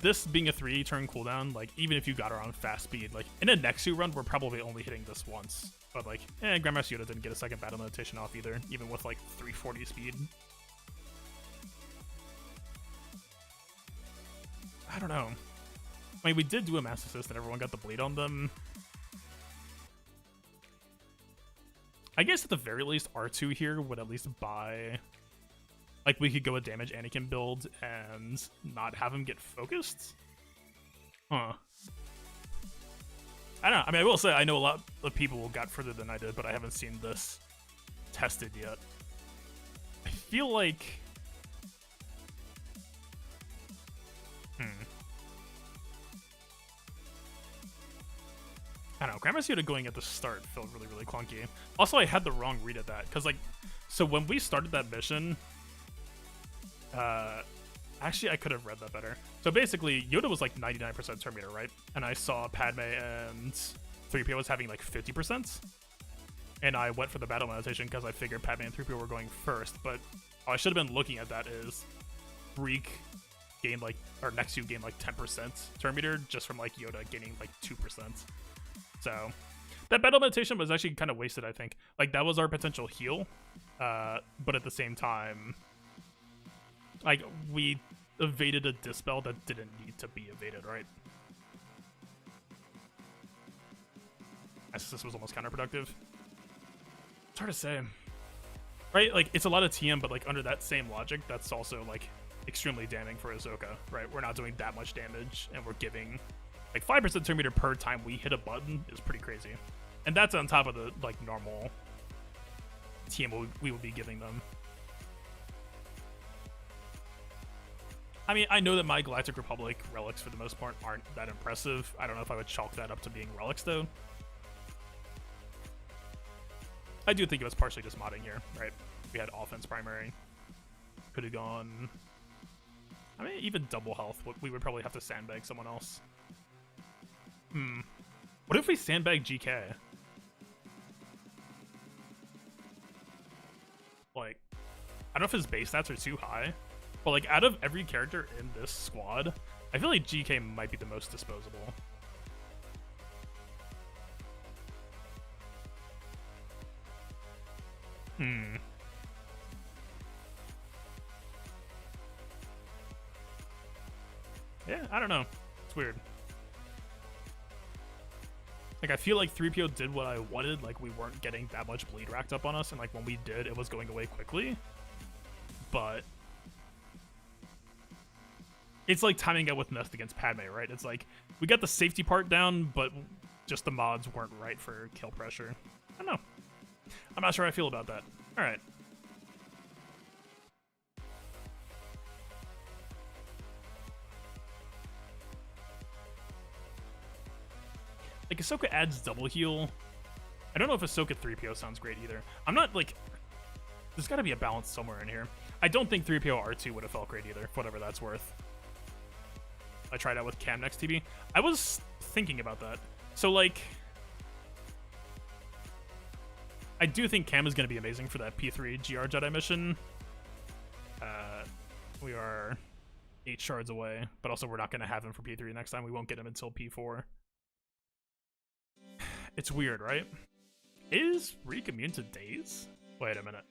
this being a 3 turn cooldown, like, even if you got her on fast speed, like, in a NEXU run, we're probably only hitting this once. But, like, Grandmaster Yoda didn't get a second battle meditation off either, even with, like, 340 speed. I don't know. I mean, we did do a mass assist and everyone got the bleed on them. I guess at the very least, R2 here would at least buy... Like, we could go a damage Anakin build and not have him get focused? Huh. I don't know. I mean, I will say I know a lot of people got further than I did, but I haven't seen this tested yet. I feel like... I don't know, Grandmaster Yoda going at the start felt really, really clunky. Also, I had the wrong read at that, because, like, so when we started that mission, actually, I could have read that better. So basically, Yoda was, like, 99% turn meter, right? And I saw Padme and 3PO was having, like, 50%. And I went for the battle meditation because I figured Padme and 3PO were going first, but all I should have been looking at that is Reek gained, like, or NEXU gained, like, 10% turn meter just from, like, Yoda gaining, like, 2%. So that battle meditation was actually kind of wasted, I think. Like, that was our potential heal, but at the same time, like, we evaded a dispel that didn't need to be evaded, right? This was almost counterproductive. It's hard to say, right? Like, it's a lot of TM, but, like, under that same logic, that's also, like, extremely damning for Ahsoka, right? We're not doing that much damage, and we're giving Like 5% turn meter per time we hit a button is pretty crazy. And that's on top of the like normal TM we would be giving them. I mean, I know that my Galactic Republic relics for the most part aren't that impressive. I don't know if I would chalk that up to being relics though. I do think it was partially just modding here, right? We had offense primary. Could have gone... I mean, even double health, we would probably have to sandbag someone else. What if we sandbag GK? Like, I don't know if his base stats are too high, but like out of every character in this squad, I feel like GK might be the most disposable. Yeah, I don't know. It's weird. Like, I feel like 3PO did what I wanted. Like, we weren't getting that much bleed racked up on us, and like when we did, it was going away quickly. But it's like timing out with Nest against Padme, right? It's like we got the safety part down, but just the mods weren't right for kill pressure. I don't know. I'm not sure how I feel about that. All right. Like, Ahsoka adds double heal. I don't know if Ahsoka 3PO sounds great either. I'm not, like... There's got to be a balance somewhere in here. I don't think 3PO R2 would have felt great either, whatever that's worth. I tried out with Cam next TB. I was thinking about that. So, like... I do think Cam is going to be amazing for that P3 GR Jedi mission. We are 8 shards away, but also we're not going to have him for P3 next time. We won't get him until P4. It's weird, right? Is Reek immune to daze? Wait a minute.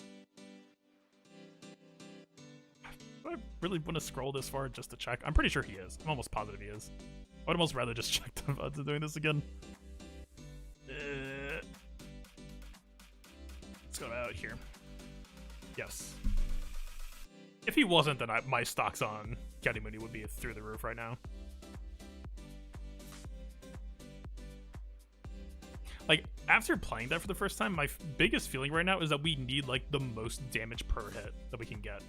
Do I really want to scroll this far just to check? I'm pretty sure he is. I'm almost positive he is. I would almost rather just check the VODs doing this again. Let's go out here. Yes. If he wasn't, then my stocks on County Mooney would be through the roof right now. Like, after playing that for the first time, my biggest feeling right now is that we need, like, the most damage per hit that we can get.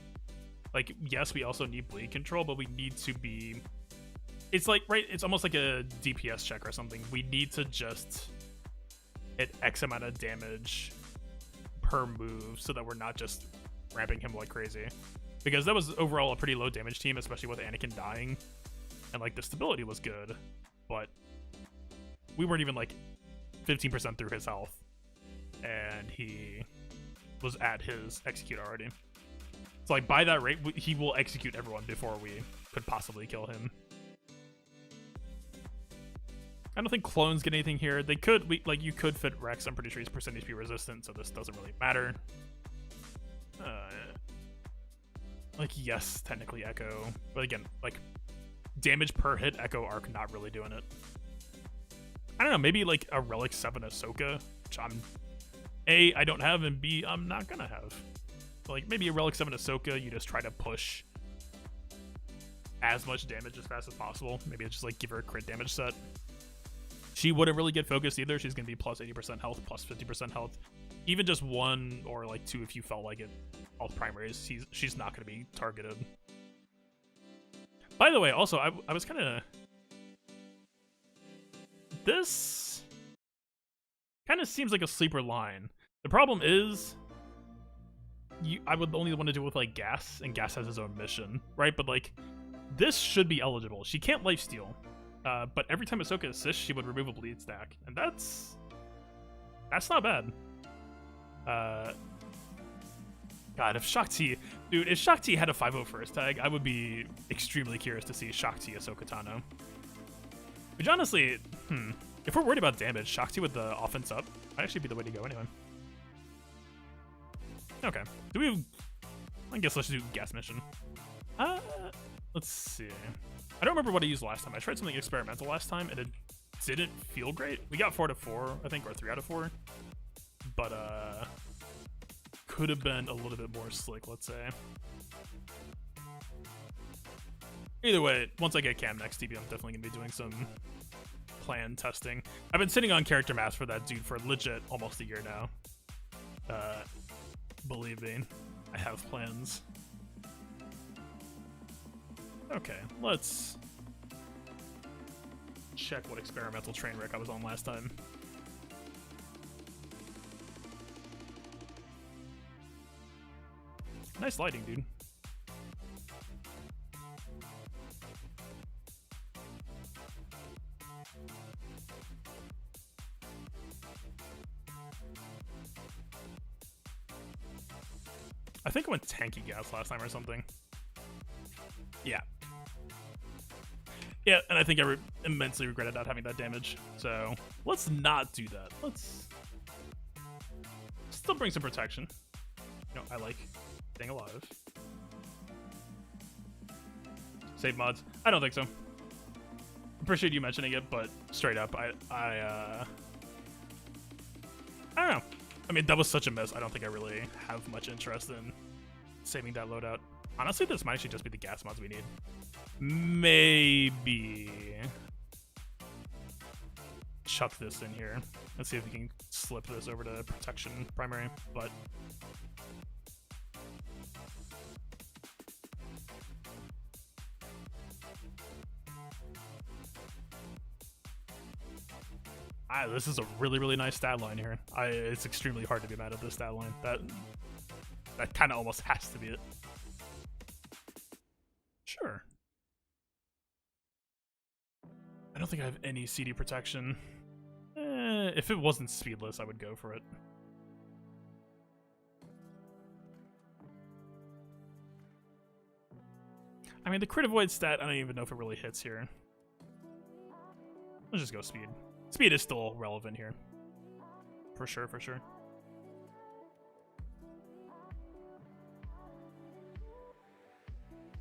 Like, yes, we also need bleed control, but we need to be... It's like, right, it's almost like a DPS check or something. We need to just hit X amount of damage per move so that we're not just ramping him like crazy. Because that was overall a pretty low damage team, especially with Anakin dying. And, like, the stability was good, but we weren't even, like... 15% through his health, and he was at his execute already. So, like, by that rate, he will execute everyone before we could possibly kill him. I don't think clones get anything here. They could, like, you could fit Rex. I'm pretty sure he's percentage P resistant, so this doesn't really matter. Like, yes, technically Echo, but again, like, damage per hit, Echo Arc not really doing it. I don't know, maybe like a Relic 7 Ahsoka, which A, I don't have, and B, I'm not gonna have. Like, maybe a Relic 7 Ahsoka, you just try to push as much damage as fast as possible. Maybe just like give her a crit damage set. She wouldn't really get focused either. She's gonna be plus 80% health, plus 50% health. Even just 1 or like 2 if you felt like it. All the primaries, she's not gonna be targeted. By the way, also, I was kind of... This kind of seems like a sleeper line. The problem is, I would only want to do it with like Gas, and Gas has his own mission, right? But like, this should be eligible. She can't lifesteal, but every time Ahsoka assists, she would remove a bleed stack, and that's not bad. God, if Shakti, dude, if Shakti had a 5-0 first tag, I would be extremely curious to see Shakti Ahsoka Tano. Which honestly, if we're worried about damage, Shakti with the offense up might actually be the way to go anyway. Okay. Do we have... I guess let's do Gas mission. Let's see. I don't remember what I used last time. I tried something experimental last time, and it didn't feel great. We got 4 out of 4, I think, or 3 out of 4. But, could have been a little bit more slick, let's say. Either way, once I get Cam next TB, I'm definitely going to be doing some plan testing. I've been sitting on character maps for that dude for legit almost a year now. Believe me, I have plans. Okay, let's check what experimental train wreck I was on last time. Nice lighting, dude. I think I went tanky gas last time or something. Yeah. Yeah, and I think I immensely regretted not having that damage. So let's not do that. Let's still bring some protection. You know, I like staying alive. Save mods? I don't think so. Appreciate you mentioning it, but straight up, I don't know. I mean, that was such a mess. I don't think I really have much interest in saving that loadout. Honestly, this might actually just be the gas mods we need. Maybe chuck this in here. Let's see if we can slip this over to protection primary, but this is a really, really nice stat line here. It's extremely hard to be mad at this stat line. That kind of almost has to be it. Sure. I don't think I have any CD protection. If it wasn't speedless, I would go for it. I mean, the crit avoid stat, I don't even know if it really hits here. Let's just go speed. Speed is still relevant here. For sure, for sure.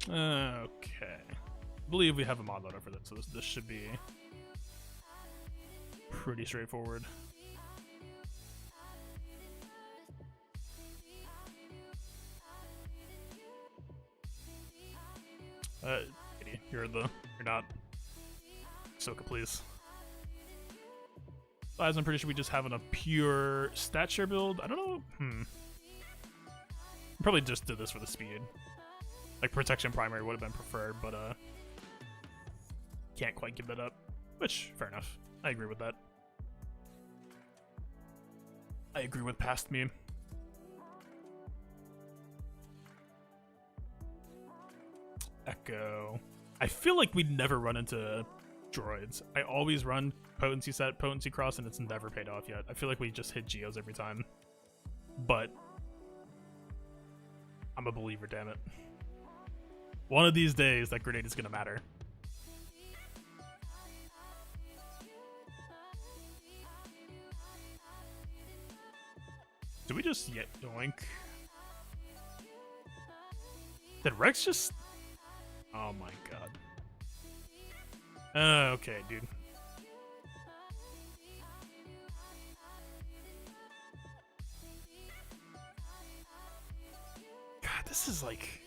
Okay. I believe we have a mod loader for this, so this should be pretty straightforward. You're not. Soka, please. I'm pretty sure we just have a pure stat share build. I don't know. Probably just did this for the speed. Like protection primary would have been preferred, but can't quite give that up. Which, fair enough. I agree with that. I agree with past me. Echo. I feel like we'd never run into droids. I always run potency set, potency cross, and it's never paid off yet. I feel like we just hit geos every time. But I'm a believer, damn it. One of these days, that grenade is gonna matter. Did we just yoink? Did Rex just... Oh my god. Okay, dude. God, this is like...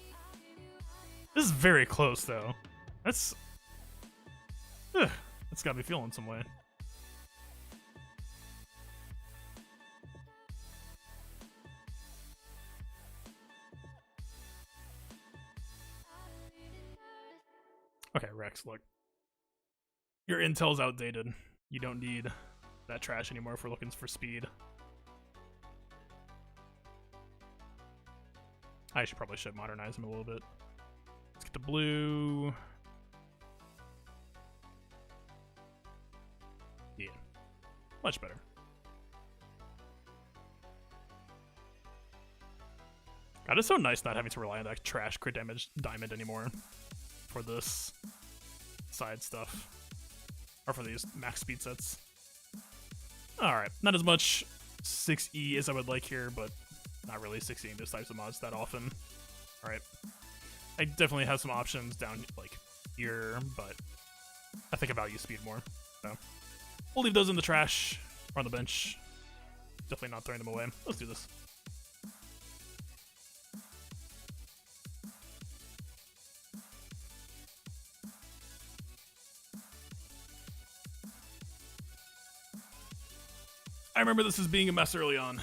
This is very close, though. That's... That's got me feeling some way. Okay, Rex, look. Your intel's outdated. You don't need that trash anymore if we're looking for speed. I probably should modernize him a little bit. Let's get the blue. Yeah. Much better. God, it's so nice not having to rely on that trash crit damage diamond anymore for this side stuff. Or for these max speed sets. Alright, not as much 6E as I would like here, but not really 6Eing these types of mods that often. Alright. I definitely have some options down like here, but I think I value speed more. So we'll leave those in the trash or on the bench. Definitely not throwing them away. Let's do this. I remember this as being a mess early on.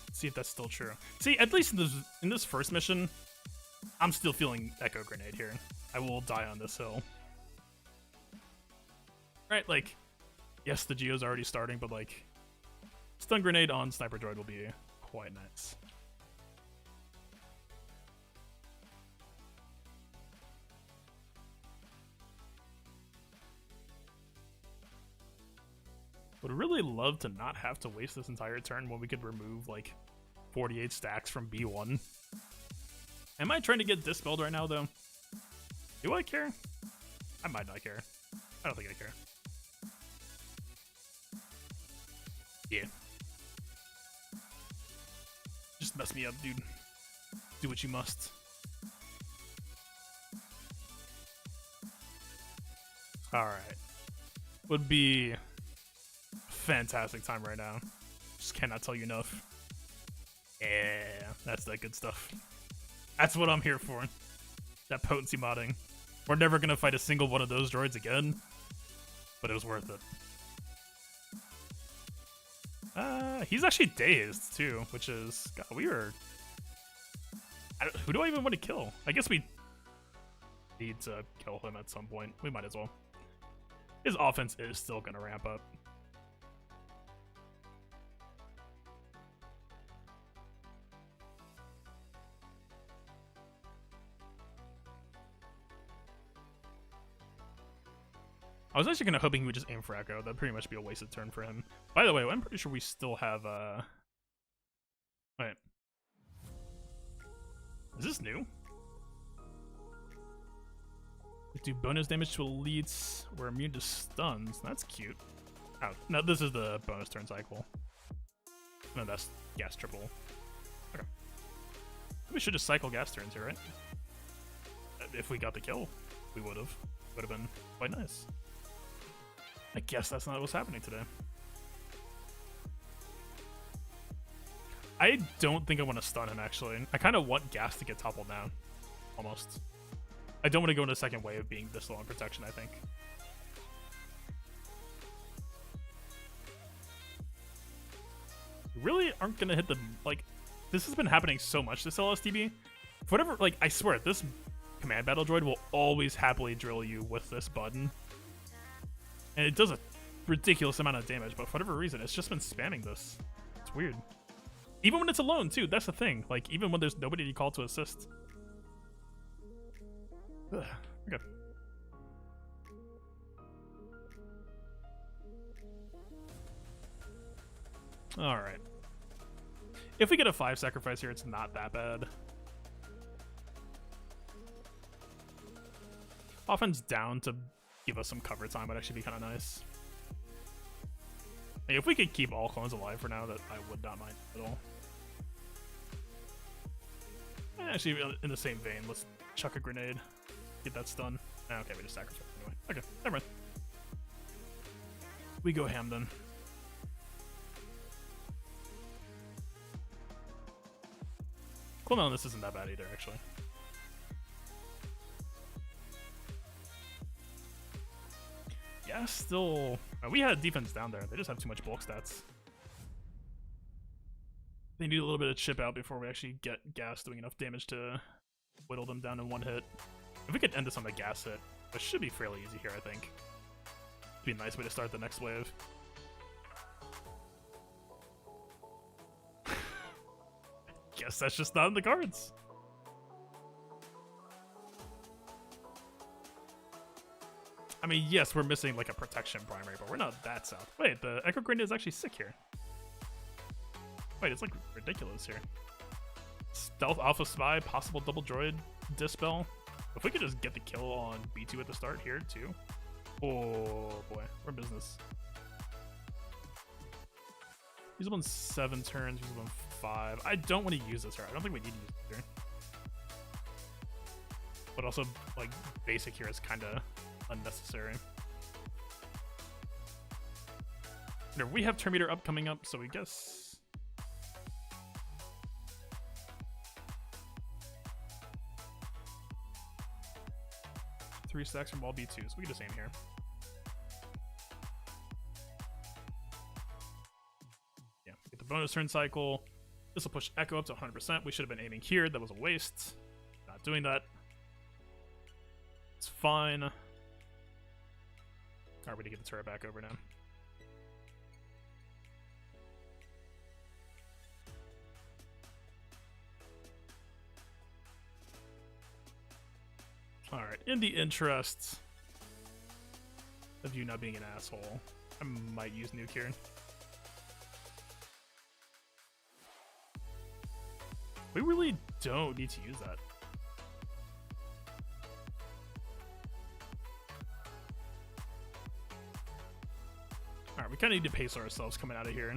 Let's see if that's still true. See, at least in this first mission, I'm still feeling Echo Grenade here. I will die on this hill. Right, like, yes, the Geo's already starting, but like, Stun Grenade on Sniper Droid will be quite nice. Would really love to not have to waste this entire turn when we could remove like 48 stacks from B1. Am I trying to get dispelled right now though? Do I care? I might not care. I don't think I care. Yeah. Just mess me up, dude. Do what you must. Alright. Would be fantastic time right now. Just cannot tell you enough. Yeah, that's that good stuff. That's what I'm here for. That potency modding. We're never gonna fight a single one of those droids again, but it was worth it. He's actually dazed too, which is God, we were. Who do I even want to kill? I guess we need to kill him at some point. We might as well. His offense is still gonna ramp up. I was actually hoping he would just aim for Echo. That'd pretty much be a wasted turn for him. By the way, I'm pretty sure we still have, Wait. Is this new? We do bonus damage to elites. We're immune to stuns. That's cute. Oh, no, this is the bonus turn cycle. No, that's gas triple. Okay. We should just cycle gas turns here, right? If we got the kill, we would have. Would have been quite nice. I guess that's not what's happening today. I don't think I want to stun him, actually. I kind of want gas to get toppled down. Almost. I don't want to go into second wave being this low on protection, I think. We really aren't going to hit the... Like, this has been happening so much this LSTB. For whatever... Like, I swear, this command battle droid will always happily drill you with this button. And it does a ridiculous amount of damage, but for whatever reason, it's just been spamming this. It's weird. Even when it's alone, too. That's the thing. Like, even when there's nobody to call to assist. Ugh. Okay. Alright. If we get a 5 sacrifice here, it's not that bad. Offense down to give us some cover time would actually be kind of nice. Like, if we could keep all clones alive for now, that I would not mind at all. Actually, in the same vein, let's chuck a grenade. Get that stun. Okay, we just sacrifice anyway. Okay, never mind. We go ham then. Cooldown on this isn't that bad either, actually. Yeah, still... we had defense down there. They just have too much bulk stats. They need a little bit of chip out before we actually get gas doing enough damage to whittle them down in one hit. If we could end this on the gas hit, which should be fairly easy here, I think. It'd be a nice way to start the next wave. Guess that's just not in the cards. I mean, yes, we're missing like a protection primary, but we're not that south. Wait, the Echo Grenade is actually sick here. Wait, it's like ridiculous here. Stealth Alpha Spy, possible double droid dispel. If we could just get the kill on B2 at the start here too. Oh boy, we're in business. Use them on 7 turns, use them on 5. I don't want to use this here. I don't think we need to use it here. But also, like, basic here is kind of unnecessary. We have Terminator up coming up, so we guess... Three stacks from all B2s. We can just aim here. the bonus turn cycle. This will push Echo up to 100%. We should have been aiming here. That was a waste. Not doing that. It's fine. Alright, we need to get the turret back over now. Alright, in the interest of you not being an asshole, I might use nuke here. We really don't need to use that. Alright, we kind of need to pace ourselves coming out of here.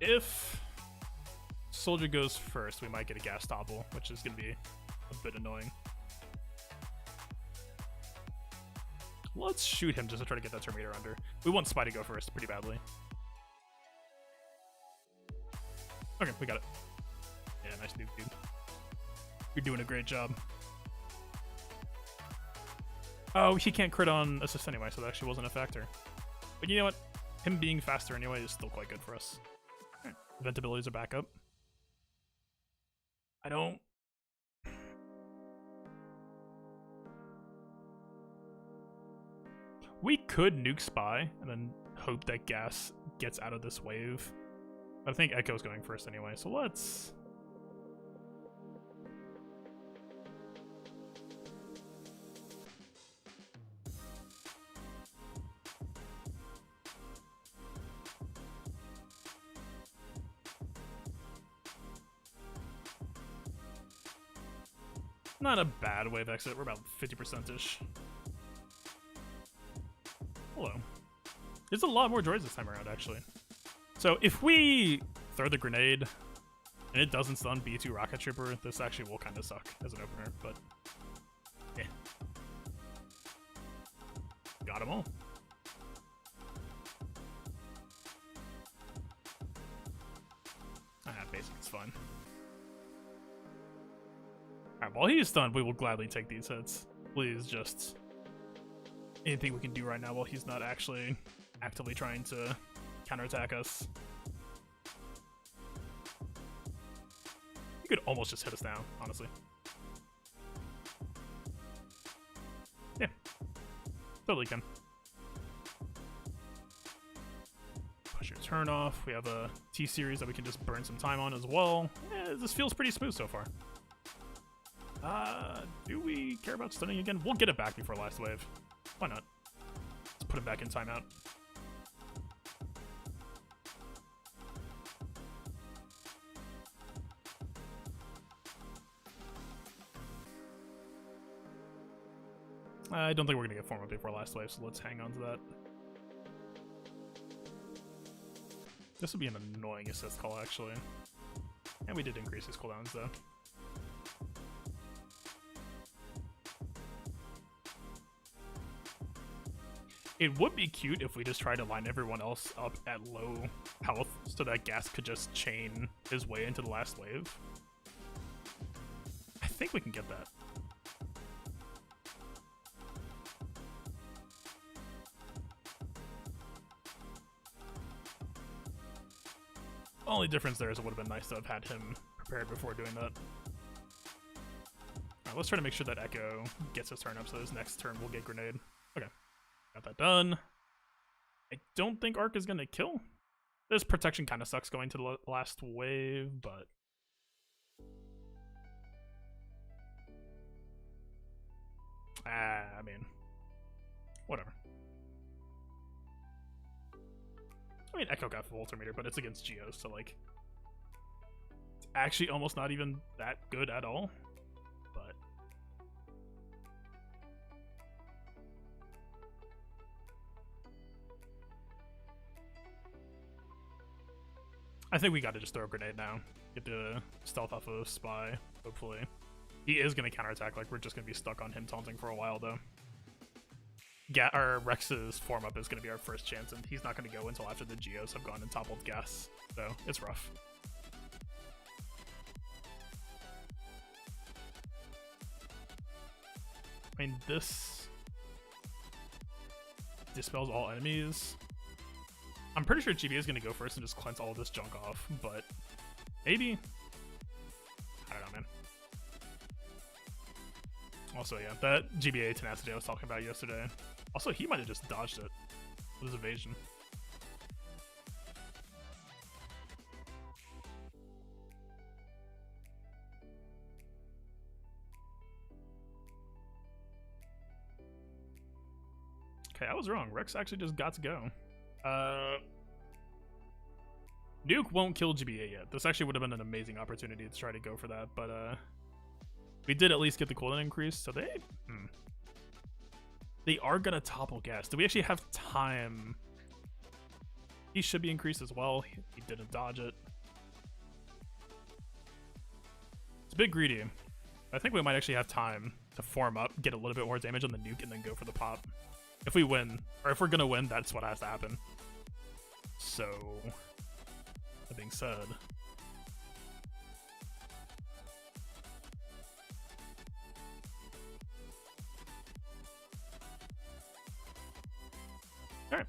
If Soldier goes first, we might get a gas topple, which is going to be a bit annoying. Let's shoot him just to try to get that Terminator under. We want Spy to go first pretty badly. Okay, we got it. Yeah, nice nuke, dude. You're doing a great job. Oh, he can't crit on assist anyway, so that actually wasn't a factor. But you know what? Him being faster anyway is still quite good for us. Alright, event abilities are back up. I don't... We could nuke Spy and then hope that Gas gets out of this wave. But I think Echo's going first anyway, so let's... Not a bad wave exit, we're about 50%-ish. Hello. There's a lot more droids this time around, actually. So if we throw the grenade and it doesn't stun B2 Rocket Trooper, this actually will kind of suck as an opener, but yeah. Got them all. Basic, it's fine. Alright, while he is stunned, we will gladly take these hits. Please, just anything we can do right now while he's not actually actively trying to counterattack us. He could almost just hit us now, honestly. Yeah, totally can. Push your turn off. We have a T-Series that we can just burn some time on as well. Yeah, this feels pretty smooth so far. Do we care about stunning again? We'll get it back before last wave. Why not? Let's put him back in timeout. I don't think we're gonna get form up before last wave, so let's hang on to that. This would be an annoying assist call, actually. And we did increase his cooldowns, though. It would be cute if we just tried to line everyone else up at low health so that Gas could just chain his way into the last wave. I think we can get that. Only difference there is it would have been nice to have had him prepared before doing that. Alright, let's try to make sure that Echo gets his turn up so his next turn will get grenade. Okay. Got that done. I don't think Arc is going to kill. This protection kind of sucks going to the last wave, but... I mean... Whatever. I mean, Echo got full ultimeter, but it's against Geos, so like... It's actually almost not even that good at all, but... I think we gotta just throw a grenade now. Get the stealth off of Spy, hopefully. He is gonna counterattack, like we're just gonna be stuck on him taunting for a while though. Our Rex's form up is gonna be our first chance, and he's not gonna go until after the Geos have gone and toppled Gas, so it's rough. I mean, this dispels all enemies. I'm pretty sure GBA is going to go first and just cleanse all of this junk off, but maybe. I don't know, man. Also, yeah, that GBA tenacity I was talking about yesterday. Also, he might have just dodged it with his evasion. Okay, I was wrong. Rex actually just got to go. Nuke won't kill GBA yet. This actually would have been an amazing opportunity to try to go for that, but we did at least get the cooldown increase, so they are gonna topple gas. Do we actually have time? He should be increased as well. He didn't dodge it. It's a bit greedy. I think we might actually have time to form up, get a little bit more damage on the nuke, and then go for the pop. If we win, or if we're gonna win, that's what has to happen. So, that being said, all right.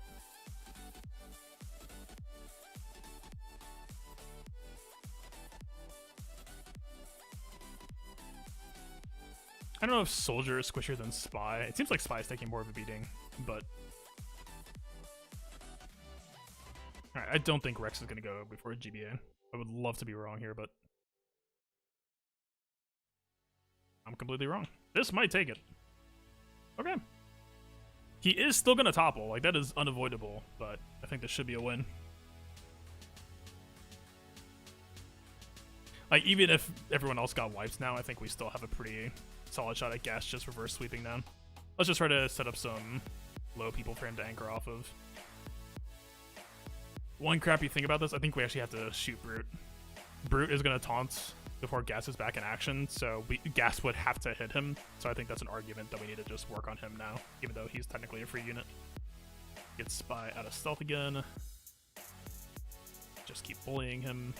I don't know if Soldier is squishier than Spy. It seems like Spy is taking more of a beating, but alright, I don't think Rex is going to go before GBA. I would love to be wrong here, but I'm completely wrong. This might take it. Okay. He is still going to topple. Like, that is unavoidable, but I think this should be a win. Like, even if everyone else got wipes now, I think we still have a pretty solid shot at gas just reverse sweeping down. Let's just try to set up some low people for him to anchor off of. One crappy thing about this, I think we actually have to shoot Brute. Brute is going to taunt before Gas is back in action, so Gas would have to hit him. So I think that's an argument that we need to just work on him now, even though he's technically a free unit. Get Spy out of stealth again. Just keep bullying him.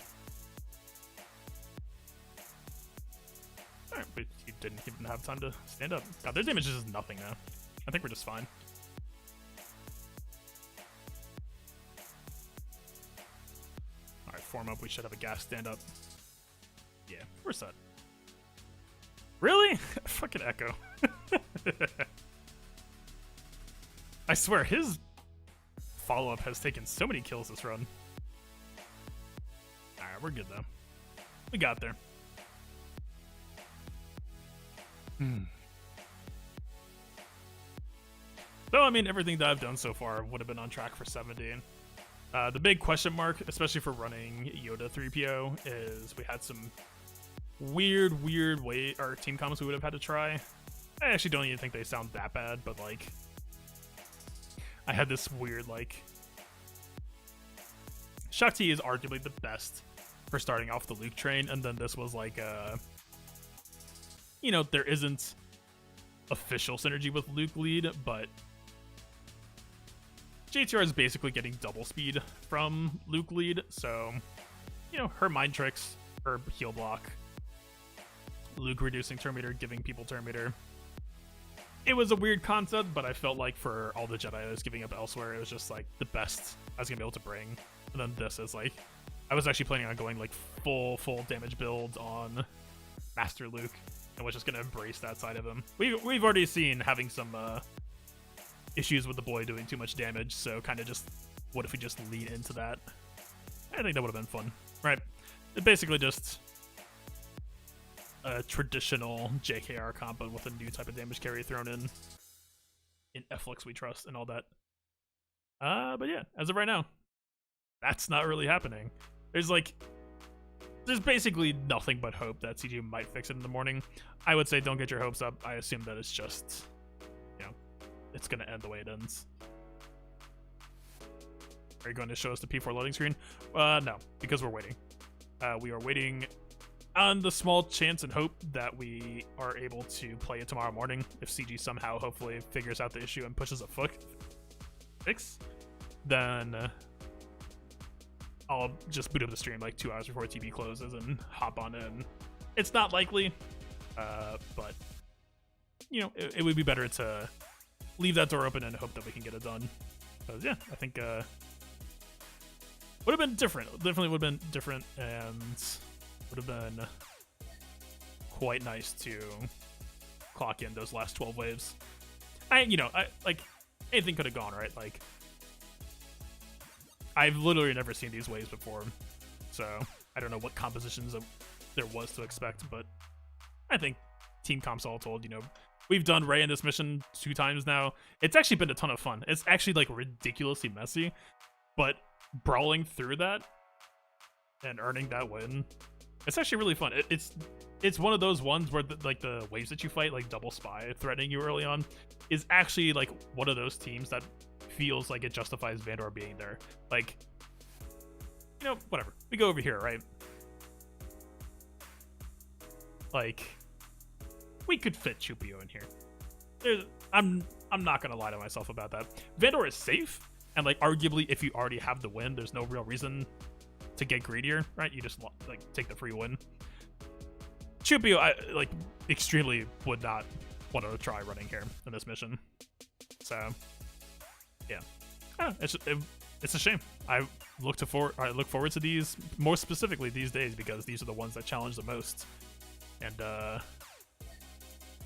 Alright, but he didn't even have time to stand up. God, their damage is just nothing now. I think we're just fine. Alright, form up. We should have a gas stand up. Yeah, we're set. Really? Fucking Echo. I swear, his follow-up has taken so many kills this run. Alright, we're good though. We got there. So, I mean, everything that I've done so far would have been on track for 70. The big question mark, especially for running Yoda 3PO, is we had some weird way our team combos we would have had to try. I actually don't even think they sound that bad, but like, I had this weird, like, Shakti is arguably the best for starting off the Luke train, and then this was like you know, there isn't official synergy with Luke lead, but JTR is basically getting double speed from Luke lead, so, you know, her mind tricks, her heal block, Luke reducing turn meter, giving people turn meter. It was a weird concept, but I felt like for all the Jedi I was giving up elsewhere, it was just like the best I was gonna be able to bring. And then this is like, I was actually planning on going like full damage build on Master Luke, and was just gonna embrace that side of him. We've already seen having some issues with the boy doing too much damage, so kind of just, what if we just lean into that? I think that would have been fun. Right, it basically just a traditional JKR combo with a new type of damage carry thrown in Flux we trust and all that. But yeah, as of right now, that's not really happening. There's basically nothing but hope that CG might fix it in the morning. I would say don't get your hopes up. I assume that it's just, you know, it's going to end the way it ends. Are you going to show us the P4 loading screen? No, because we're waiting. We are waiting on the small chance and hope that we are able to play it tomorrow morning. If CG somehow hopefully figures out the issue and pushes a fix, then I'll just boot up the stream like 2 hours before TB closes and hop on in. It's not likely, but, you know, it would be better to leave that door open and hope that we can get it done. Because, yeah, I think would have been different. Definitely would have been different, and would have been quite nice to clock in those last 12 waves. I like anything could have gone right. Like I've literally never seen these waves before, so I don't know what compositions there was to expect, but I think team comps all told, we've done Ray in this mission 2 times now. It's actually been a ton of fun. It's actually like ridiculously messy, but brawling through that and earning that win, it's actually really fun. It's one of those ones where the waves that you fight, like double spy threatening you early on, is actually like one of those teams that feels like it justifies Vandor being there. Like, whatever. We go over here, right? Like, we could fit Chupio in here. I'm not gonna lie to myself about that. Vandor is safe, and like arguably, if you already have the win, there's no real reason to get greedier, right? You just like take the free win. Chupio, I like extremely would not want to try running here in this mission. So, yeah, it's a shame. I look forward to these more specifically these days because these are the ones that challenge the most, and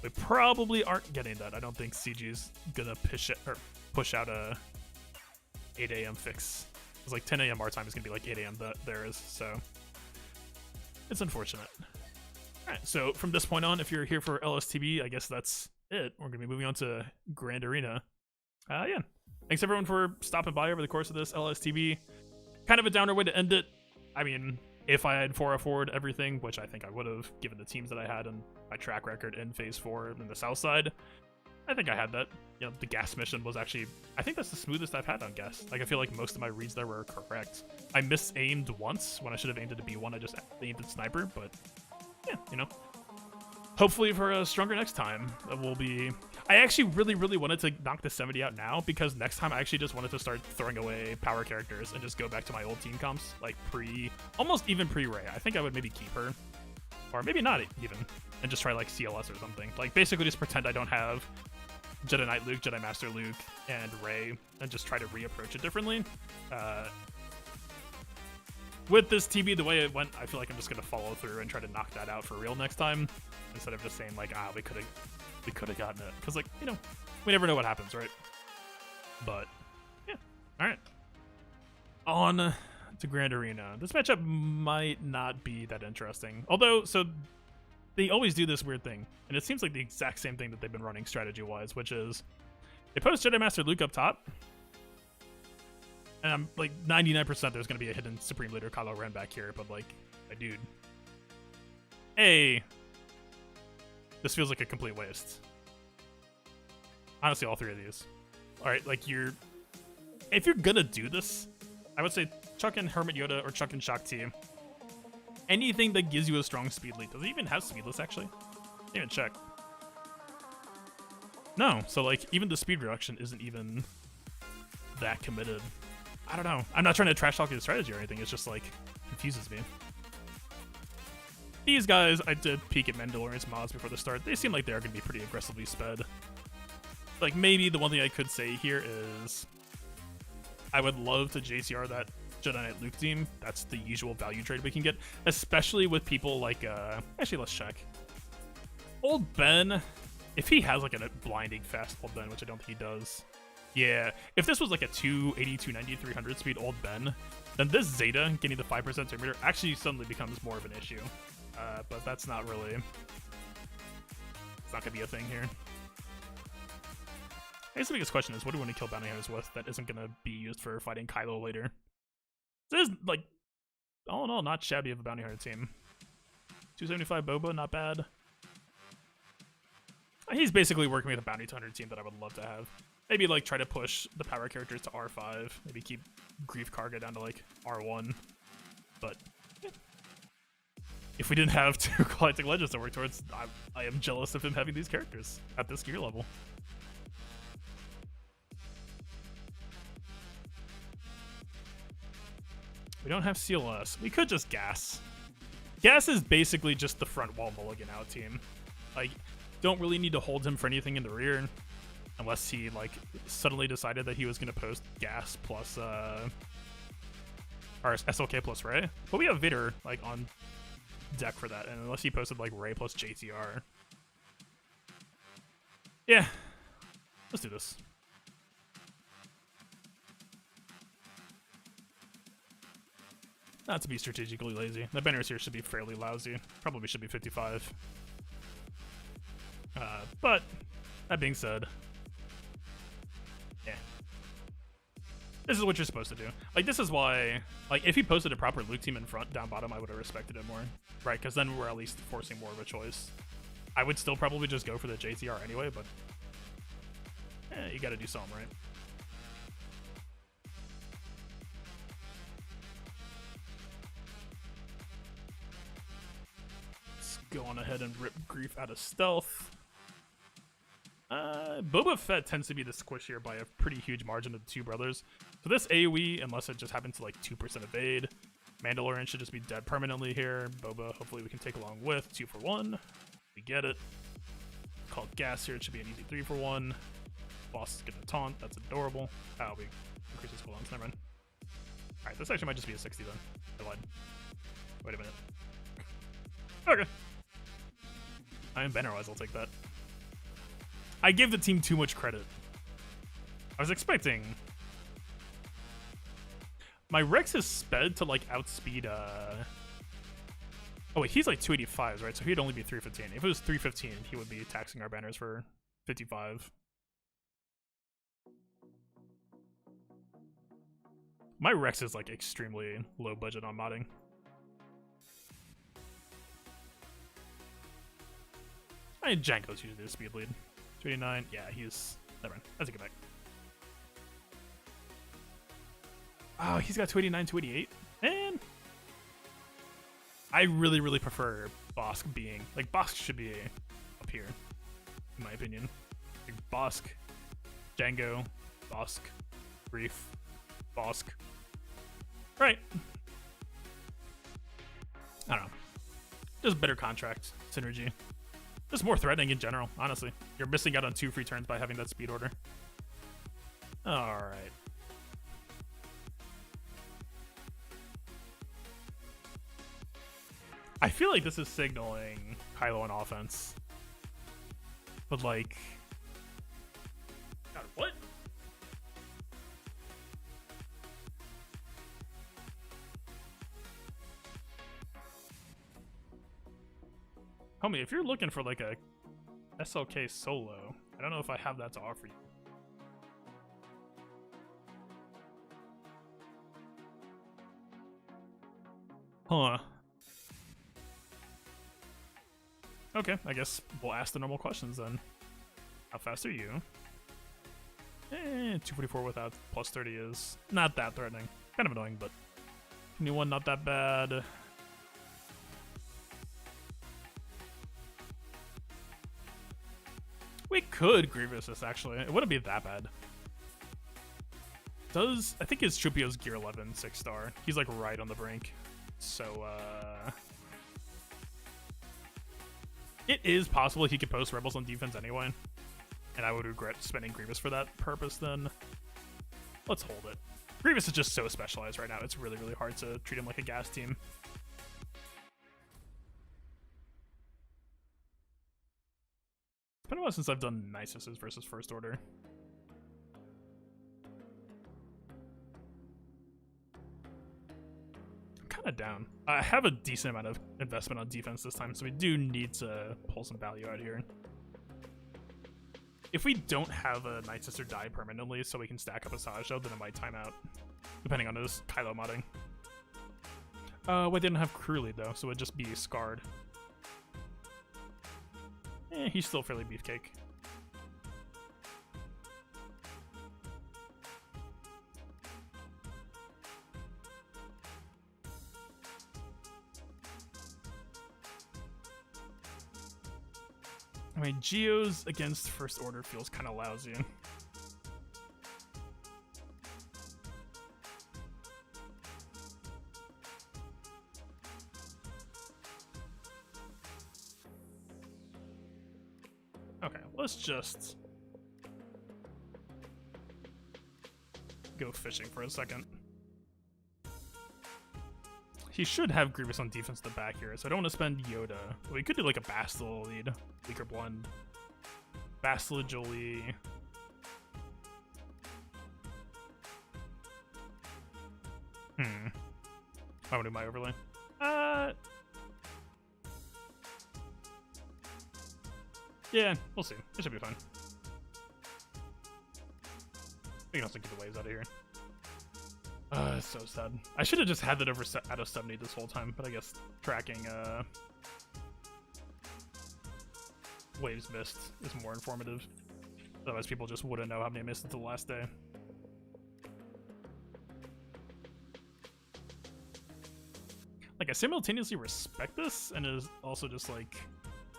we probably aren't getting that. I don't think CG's gonna push out a 8 a.m. fix. It's like 10 a.m. our time is gonna be like 8 a.m. theirs, so it's unfortunate. All right, so from this point on, if you're here for LSTB, I guess that's it. We're gonna be moving on to Grand Arena. Yeah. Thanks everyone for stopping by over the course of this LSTB. Kind of a downer way to end it. I mean, if I had 4F4'd everything, which I think I would have, given the teams that I had and my track record in Phase 4 in the South Side, I think I had that. The gas mission was actually, I think that's the smoothest I've had on gas. Like, I feel like most of my reads there were correct. I mis-aimed once when I should have aimed at a B1. I just aimed at sniper, but yeah, hopefully for a stronger next time, we'll be... I actually really wanted to knock the 70 out now, because next time I actually just wanted to start throwing away power characters and just go back to my old team comps, like almost even pre-Ray. I think I would maybe keep her, or maybe not even, and just try like CLS or something. Like basically just pretend I don't have Jedi Knight Luke, Jedi Master Luke, and Ray, and just try to reapproach it differently. With this TB, the way it went, I feel like I'm just gonna follow through and try to knock that out for real next time, instead of just saying like, we could have gotten it, because like, we never know what happens, right? But yeah, all right, on to Grand Arena. This matchup might not be that interesting, although so they always do this weird thing, and it seems like the exact same thing that they've been running strategy wise, which is they post Jedi Master Luke up top, and I'm like 99% there's going to be a hidden Supreme Leader Kylo Ren back here, but like, my dude, this feels like a complete waste. Honestly, all 3 of these. All right, like if you're gonna do this, I would say chuck in Hermit Yoda or chuck in Shak T. Anything that gives you a strong speed lead. Does it even have speedless actually? Didn't even check. No, so like even the speed reduction isn't even that committed. I don't know. I'm not trying to trash talk the strategy or anything. It's just like confuses me. These guys, I did peek at Mandalorian's mods before the start. They seem like they're going to be pretty aggressively sped. Like, maybe the one thing I could say here is I would love to JCR that Jedi Knight Luke team. That's the usual value trade we can get, especially with people like, actually, let's check. Old Ben, if he has like a blinding fast Old Ben, which I don't think he does. Yeah, if this was like a 280, 290, 300 speed Old Ben, then this Zeta getting the 5% terminator actually suddenly becomes more of an issue. But that's not really... It's not going to be a thing here. I guess the biggest question is, what do we want to kill bounty hunters with that isn't going to be used for fighting Kylo later? This is, like, all in all, not shabby of a bounty hunter team. 275 Boba, not bad. He's basically working with a bounty hunter team that I would love to have. Maybe, like, try to push the power characters to R5. Maybe keep Grief Karga down to, like, R1. But... yeah. If we didn't have 2 Galactic Legends to work towards, I am jealous of him having these characters at this gear level. We don't have CLS. We could just gas. Gas is basically just the front wall mulligan out team. Like, don't really need to hold him for anything in the rear, unless he like suddenly decided that he was going to post gas plus Or SLK plus Ray. But we have Vader, like, on deck for that. And unless he posted, like, Ray plus JTR. Yeah. Let's do this. Not to be strategically lazy. The banners here should be fairly lousy. Probably should be 55. But, that being said, yeah. This is what you're supposed to do. Like, this is why, like, if he posted a proper Luke team in front, down bottom, I would have respected it more. Right, because then we're at least forcing more of a choice. I would still probably just go for the JTR anyway, but you gotta do something, right? Let's go on ahead and rip Grief out of stealth. Boba Fett tends to be the squishier by a pretty huge margin of the two brothers. So this AoE, unless it just happens to like 2% evade, Mandalorian should just be dead permanently here. Boba, hopefully we can take along with 2 for 1. We get it. Called gas here. It should be an easy 3 for 1. Boss is gonna taunt. That's adorable. Oh, we increase his cooldowns. Never mind. Alright, this actually might just be a 60 then. I lied. Wait a minute. Okay. I am banner-wise, I'll take that. I give the team too much credit. I was expecting... My Rex is sped to, like, outspeed, Oh, wait, he's, like, 285s, right? So he'd only be 315. If it was 315, he would be taxing our banners for 55. My Rex is, like, extremely low budget on modding. I mean, Django's usually the speed lead. 289, yeah, he's... Never mind, I take it back. Oh, he's got 289, 288. Man! I really, really prefer Bosk being... Like, Bosk should be up here, in my opinion. Like, Bosk, Django, Bosk, Grief, Bosk. Right. I don't know. Just better contract synergy. Just more threatening in general, honestly. You're missing out on 2 free turns by having that speed order. Alright. I feel like this is signaling Kylo on offense. But like... God, what? Homie, if you're looking for like a SLK solo, I don't know if I have that to offer you. Huh. Okay, I guess we'll ask the normal questions then. How fast are you? 244 without plus 30 is not that threatening. Kind of annoying, but new one, not that bad. We could Grievous this, actually. It wouldn't be that bad. I think his Chupio's Gear 11 6-star. He's like right on the brink. So, it is possible he could post Rebels on defense anyway. And I would regret spending Grievous for that purpose then. Let's hold it. Grievous is just so specialized right now. It's really, really hard to treat him like a gas team. It's been a while since I've done Niceses versus First Order. I'm kind of down. I have a decent amount of investment on defense this time, so we do need to pull some value out here. If we don't have a Night Sister die permanently so we can stack up a Sajo, then it might time out, depending on his Kylo modding. We didn't have crew lead though, so it'd just be Scarred. He's still fairly beefcake. I mean, Geos against First Order feels kind of lousy. Okay, let's just go fishing for a second. He should have Grievous on defense at the back here, so I don't want to spend Yoda. We could do like a Bastila lead. Weaker blend. Bastila, Jolie. I want to do my overlay. Yeah, we'll see. It should be fine. We can also get the waves out of here. It's so sad. I should have just had that over out of 70 this whole time, but I guess tracking waves missed is more informative. Otherwise, people just wouldn't know how many missed until the last day. Like, I simultaneously respect this, and is also just like,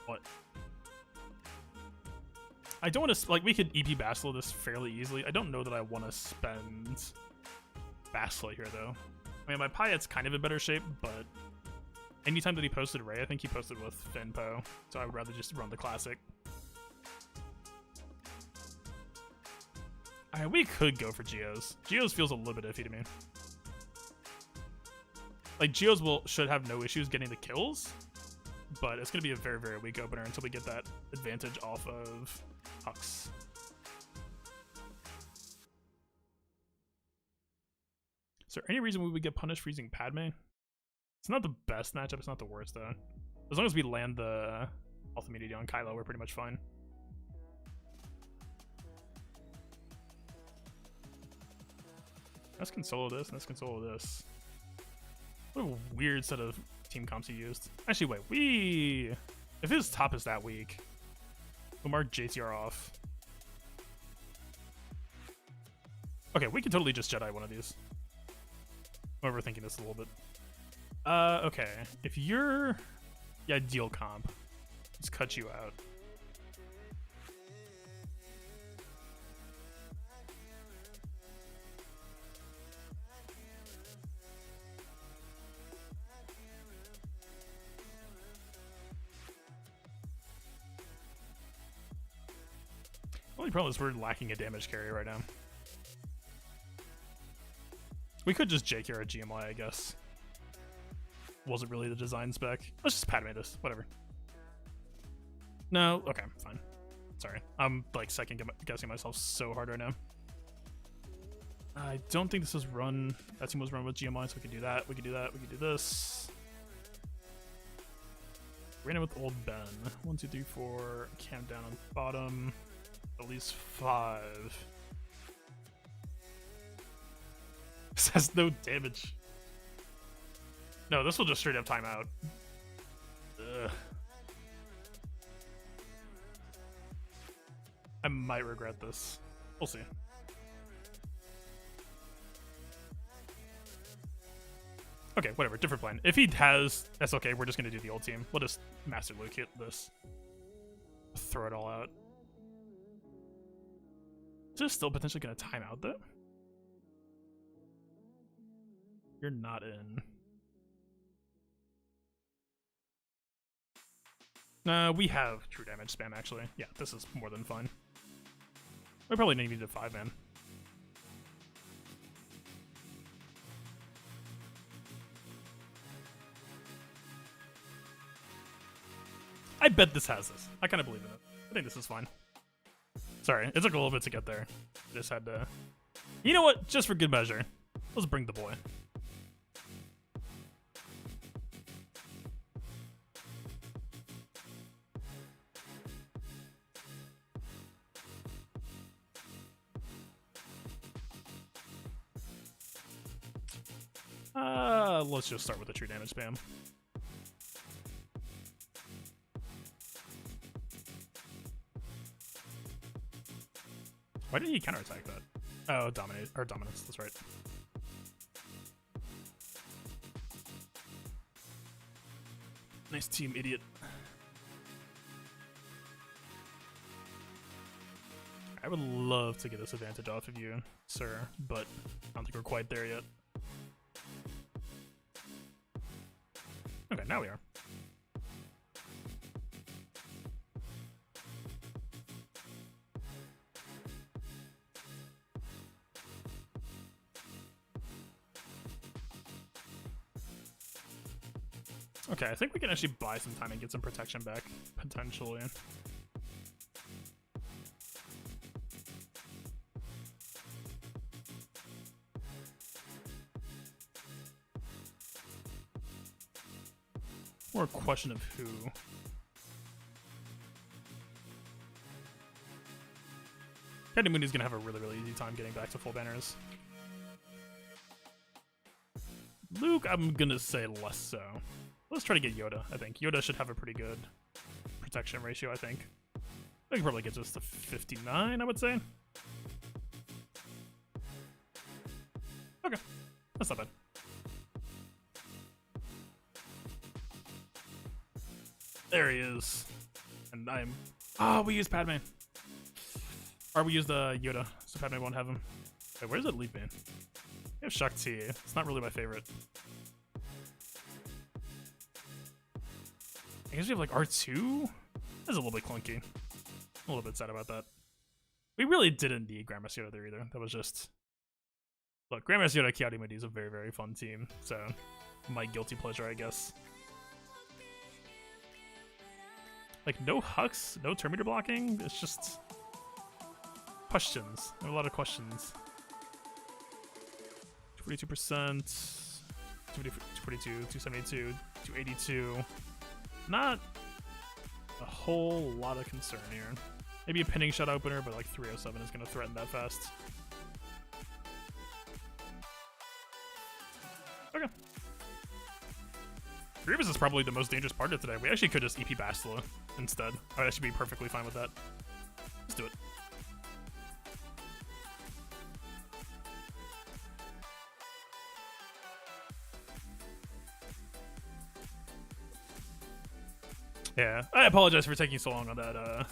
what? I don't want to, like, we could EP Bastila this fairly easily. I don't know that I want to spend Bastila here, though. I mean, my Piet's kind of in better shape, but anytime that he posted Ray, I think he posted with Finpo, so I would rather just run the classic. Alright, we could go for Geos. Geos feels a little bit iffy to me. Like, Geos should have no issues getting the kills, but it's going to be a very, very weak opener until we get that advantage off of Hux. Is there any reason we would get punished for using Padme? It's not the best matchup, it's not the worst, though. As long as we land the health immunity on Kylo, we're pretty much fine. Let's console this, and let's console this. What a weird set of team comps he used. Actually, wait, if his top is that weak, we'll mark JTR off. Okay, we can totally just Jedi one of these. I'm overthinking this a little bit. Okay. If you're the ideal comp, let's cut you out. The only problem is we're lacking a damage carrier right now. We could just JKR a GMI, I guess. Wasn't really the design spec. Let's just Padme this, whatever. No, okay, fine. Sorry, I'm like second guessing myself so hard right now. I don't think this is run. That team was run with GMI, so we could do that. We could do that. We could do this. Ran in with old Ben. 1, 2, 3, 4. Camp down on bottom. At least 5. This has no damage. No, this will just straight up time out. Ugh. I might regret this. We'll see. Okay, whatever. Different plan. If he has, that's okay. We're just gonna do the old team. We'll just Master Luke hit this. Throw it all out. Is this still potentially gonna time out though? You're not in. We have true damage spam actually. Yeah, this is more than fine. We probably need a 5-man. I bet this has this. I kind of believe in it. I think this is fine. Sorry, it took a little bit to get there. Just had to... You know what? Just for good measure, let's bring the boy. Let's just start with the true damage spam. Why didn't he counterattack that? Oh, dominate or dominance. That's right. Nice team, idiot. I would love to get this advantage off of you, sir, but I don't think we're quite there yet. Okay, now we are. Okay, I think we can actually buy some time and get some protection back, potentially. More a question of who. Candy Mooney's gonna have a really, really easy time getting back to full banners. Luke, I'm gonna say less so. Let's try to get Yoda, I think. Yoda should have a pretty good protection ratio, I think. I think it probably gets us to 59, I would say. Okay, that's not bad. There he is. And I'm... Oh, we used Padme. Or we used Yoda, so Padme won't have him. Wait, where's it leap in? We have Shakti. It's not really my favorite. I guess we have like R2? That's a little bit clunky. I'm a little bit sad about that. We really didn't need Grandmaster Yoda there either. That was just... Look, Grandmaster Yoda Kiadi Moody is a very, very fun team. So, my guilty pleasure, I guess. Like, no Hux, no Terminator blocking. It's just... questions. There are a lot of questions. 22%, 242, 272, 282. Not a whole lot of concern here. Maybe a pinning shot opener, but like 307 is going to threaten that fast. Okay. Grievous is probably the most dangerous part of today. We actually could just EP Bastila instead. I should be perfectly fine with that. Let's do it. Yeah, I apologize for taking so long on that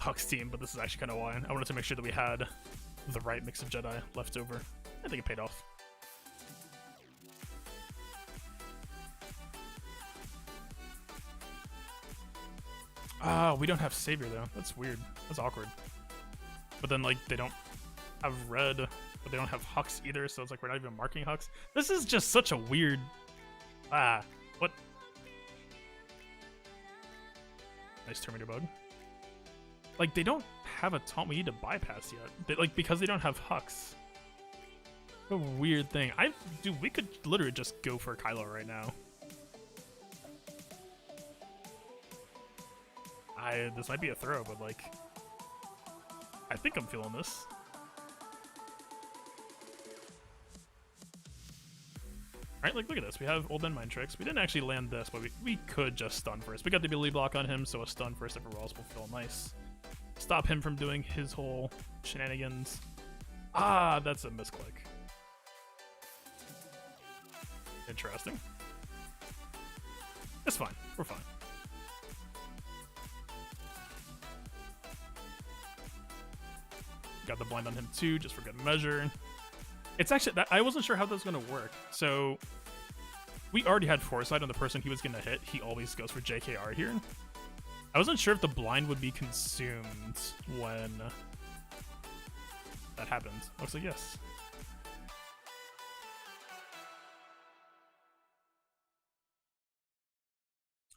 Hux team, but this is actually kind of why. I wanted to make sure that we had the right mix of Jedi left over. I think it paid off. Ah, we don't have Savior though. That's weird. That's awkward. But then like they don't have red, but they don't have Hux either, so it's like we're not even marking Hux. This is just such a weird... what? Nice Terminator bug. Like, they don't have a taunt we need to bypass yet. Like, because they don't have Hux. A weird thing. Dude, we could literally just go for Kylo right now. This might be a throw, but like... I think I'm feeling this. Alright, like, look at this. We have Old Man Mind Tricks. We didn't actually land this, but we could just stun first. We got the ability block on him, so a stun first everywhere else will feel nice. Stop him from doing his whole shenanigans. Ah, that's a misclick. Interesting. It's fine. We're fine. Got the blind on him too, just for good measure. It's actually, I wasn't sure how that was going to work. So, we already had foresight on the person he was going to hit. He always goes for JKR here. I wasn't sure if the blind would be consumed when that happened. Looks like yes.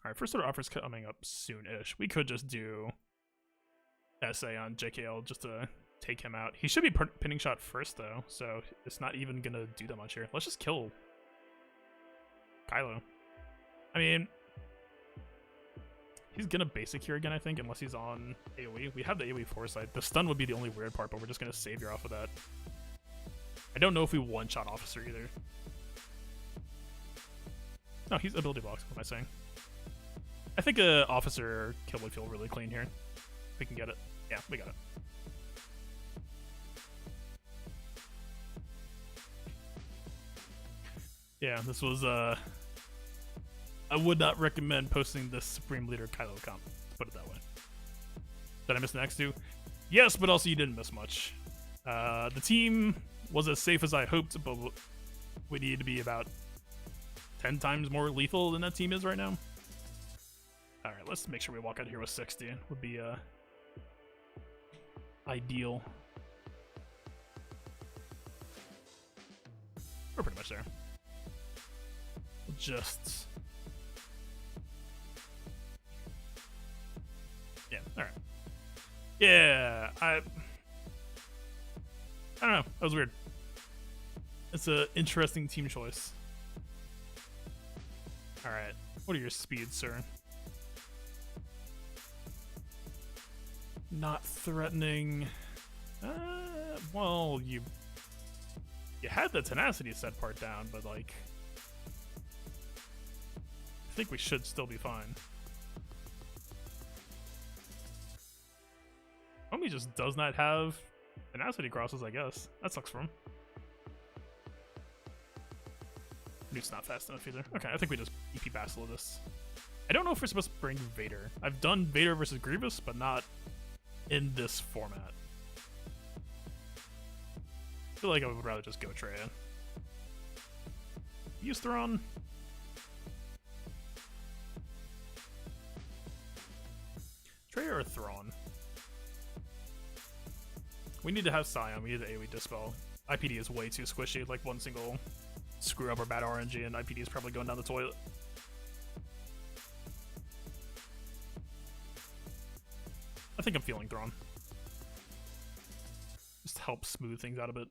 Alright, first order offers coming up soon-ish. We could just do SA on JKL just to take him out. He should be pinning shot first though, so it's not even gonna do that much here. Let's just kill Kylo. I mean, he's gonna basic here again, I think, unless he's on AoE. We have the AoE foresight. The stun would be the only weird part, but we're just gonna savior off of that. I don't know if we one-shot officer either. No, he's ability blocks. What am I saying? I think a officer kill would feel really clean here. We can get it. Yeah, we got it. Yeah, this was, I would not recommend posting this Supreme Leader Kylo comp. Let's put it that way. Did I miss the NEXU? Yes, but also you didn't miss much. The team was as safe as I hoped, but we need to be about 10 times more lethal than that team is right now. Alright, let's make sure we walk out here with 60. Would be, ideal. We're pretty much there. We'll just Yeah, alright. Yeah, I don't know. That was weird. It's an interesting team choice. Alright. What are your speeds, sir? Not threatening. Well, you had the tenacity set part down, but like, I think we should still be fine. Homie just does not have tenacity crosses, I guess. That sucks for him. Nuke's not fast enough either. Okay, I think we just EP Basilisk this. I don't know if we're supposed to bring Vader. I've done Vader versus Grievous, but not in this format. I feel like I would rather just go Traya. Use Thrawn. Traya or Thrawn? We need to have Scion. We need the AoE Dispel. IPD is way too squishy. Like one single screw up or bad RNG, and IPD is probably going down the toilet. I think I'm feeling Thrawn. Just help smooth things out a bit.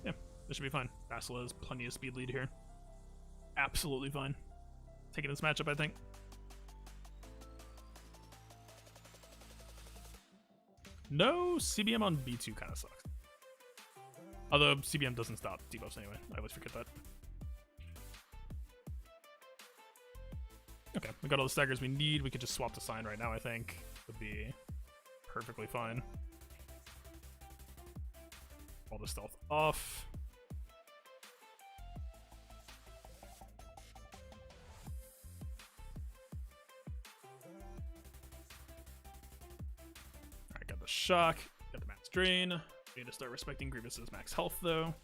Yeah, this should be fine. Basilisk has plenty of speed lead here. Absolutely fine. Taking this matchup, I think. No, CBM on B2 kind of sucks. Although CBM doesn't stop debuffs anyway. I always forget that. Okay, we got all the staggers we need. We could just swap the sign right now, I think. Would be perfectly fine. All the stealth off. Alright, got the shock. Got the max drain. We need to start respecting Grievous's max health, though.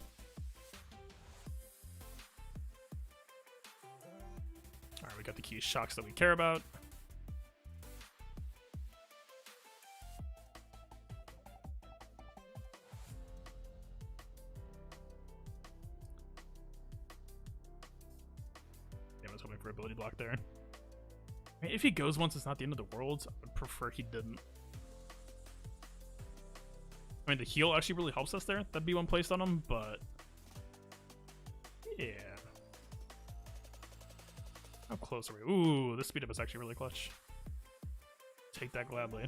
Alright, we got the key shocks that we care about. Yeah, I was hoping for ability block there. I mean, if he goes once, it's not the end of the world. I would prefer he didn't. I mean, the heal actually really helps us there. That B1 placed on him, but yeah. How close are we? Ooh, this speed up is actually really clutch. Take that gladly.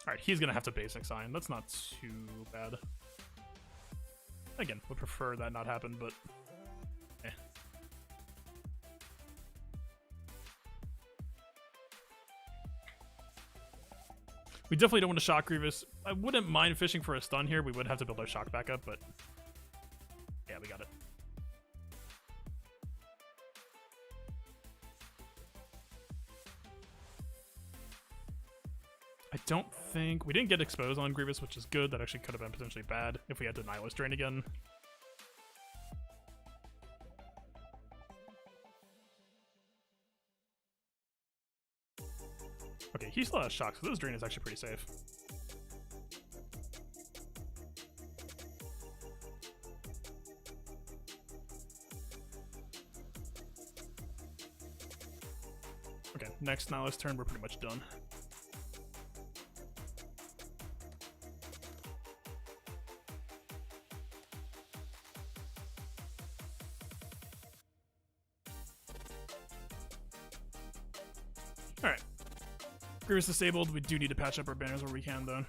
Alright, he's gonna have to basic sign. That's not too bad. Again, would prefer that not happen, but eh. We definitely don't want to shock Grievous. I wouldn't mind fishing for a stun here. We would have to build our shock back up, but yeah, we got it. I don't think... We didn't get exposed on Grievous, which is good. That actually could have been potentially bad if we had to Nihilist Drain again. Okay, he still has shock, so this drain is actually pretty safe. Okay, next Nihilist turn, we're pretty much done. Alright. Grievous disabled. We do need to patch up our banners where we can, though.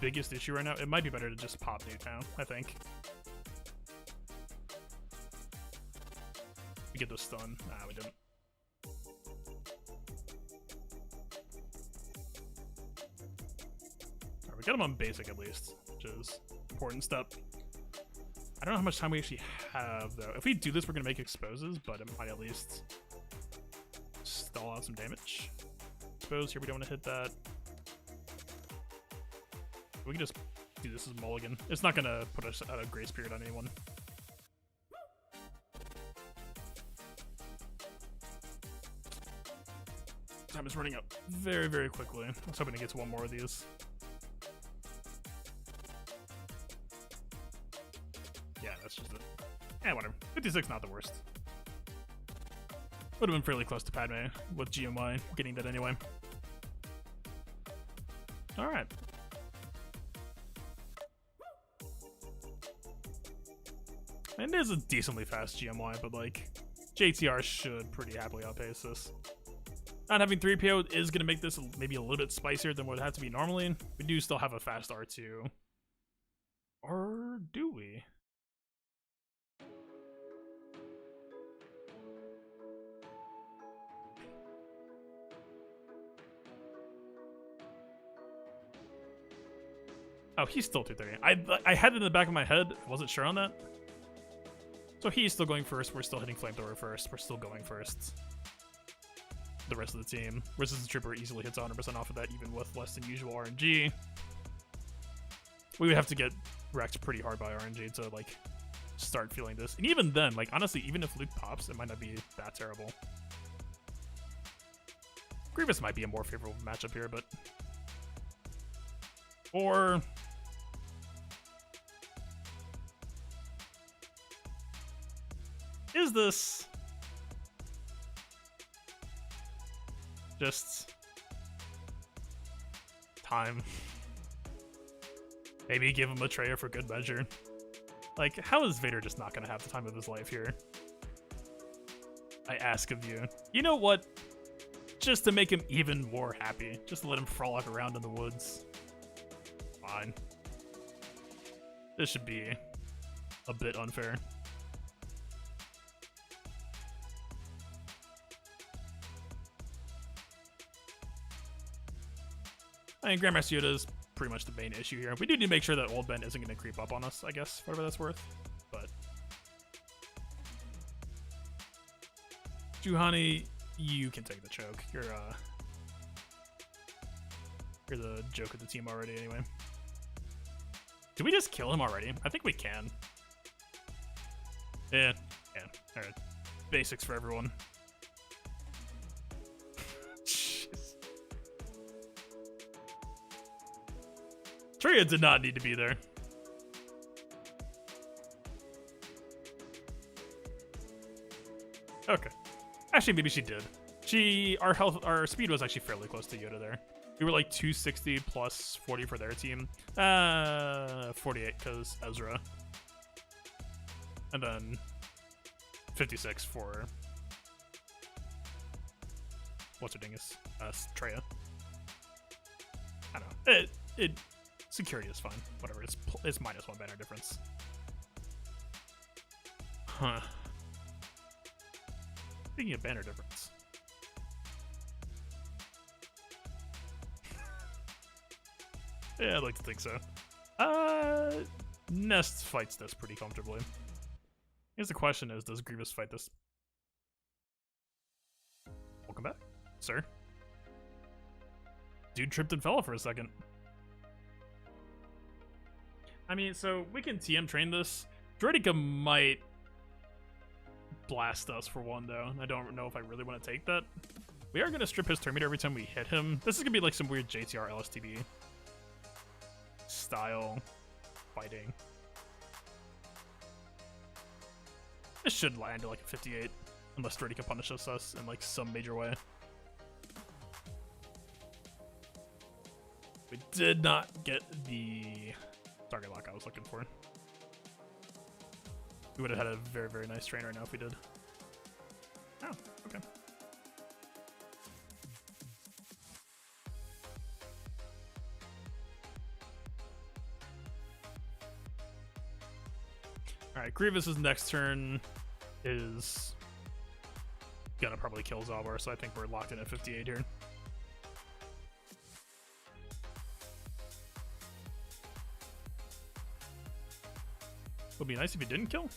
Biggest issue right now? It might be better to just pop Newt now, I think. We get the stun. Nah, we didn't. Alright, we got him on basic at least, which is important step. I don't know how much time we actually have, though. If we do this, we're going to make exposes, but it might at least stall out some damage. Expose here, we don't want to hit that. We can just do this as mulligan. It's not going to put us out of grace period on anyone. Time is running up very, very quickly. I was hoping to get to one more of these. Yeah, that's just it. Yeah, whatever. 56, not the worst. Would have been fairly close to Padme with GMY getting that anyway. Alright. And it is a decently fast GMY, but like, JTR should pretty happily outpace this. Not having 3PO is going to make this maybe a little bit spicier than what it had to be normally. We do still have a fast R2. Or do we? Oh, he's still 230. I had it in the back of my head. I wasn't sure on that. So he's still going first. We're still hitting Flamethrower first. We're still going first. The rest of the team. Resistance Trooper easily hits 100% off of that, even with less than usual RNG. We would have to get wrecked pretty hard by RNG to, like, start feeling this. And even then, like, honestly, even if Luke pops, it might not be that terrible. Grievous might be a more favorable matchup here, but... Or... Is this... just... time? Maybe give him a Traya for good measure. Like, how is Vader just not gonna have the time of his life here? I ask of you. You know what? Just to make him even more happy. Just to let him frolic around in the woods. Fine. This should be a bit unfair. I mean, Grandmaster Yoda is pretty much the main issue here. We do need to make sure that Old Ben isn't going to creep up on us, I guess, whatever that's worth. But Juhani, you can take the choke. You're the joke of the team already, anyway. Did we just kill him already? I think we can. Yeah. All right. Basics for everyone. Traya did not need to be there. Okay. Actually, maybe she did. Our speed was actually fairly close to Yoda there. We were like 260 plus 40 for their team. 48 because Ezra. And then 56 for what's her dingus? Traya. I don't know. Security is fine. Whatever. It's -1 banner difference. Huh. Speaking of banner difference. Yeah, I'd like to think so. Nest fights this pretty comfortably. I guess the question is, does Grievous fight this? Welcome back, sir. Dude tripped and fell for a second. I mean, so we can TM train this. Droideka might blast us for one, though. I don't know if I really want to take that. We are going to strip his turn meter every time we hit him. This is going to be like some weird JTR LSTB style fighting. This should land at like a 58, unless Droideka punishes us in like some major way. We did not get the target lock I was looking for. We would have had a very, very nice train right now if we did. Oh, okay. Alright, Grievous's next turn is gonna probably kill Zalbar, so I think we're locked in at 58 here. Would be nice if he didn't kill.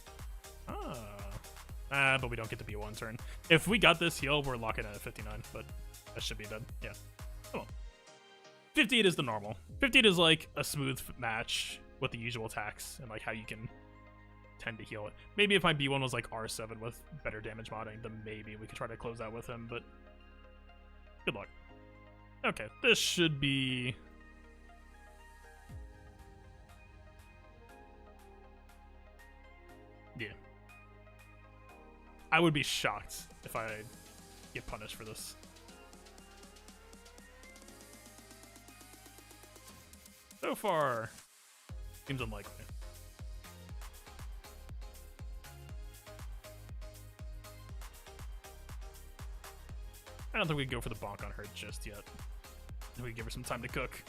But we don't get to be one turn. If we got this heal, we're locking in at 59, but that should be dead. Yeah. Come on. 58 is the normal. 58 is like a smooth match with the usual attacks and like how you can tend to heal it. Maybe if my B1 was like R7 with better damage modding, then maybe we could try to close that with him, but Good luck. Okay, this should be... Yeah. I would be shocked if I get punished for this. So far, seems unlikely. I don't think we can go for the bonk on her just yet. We give her some time to cook.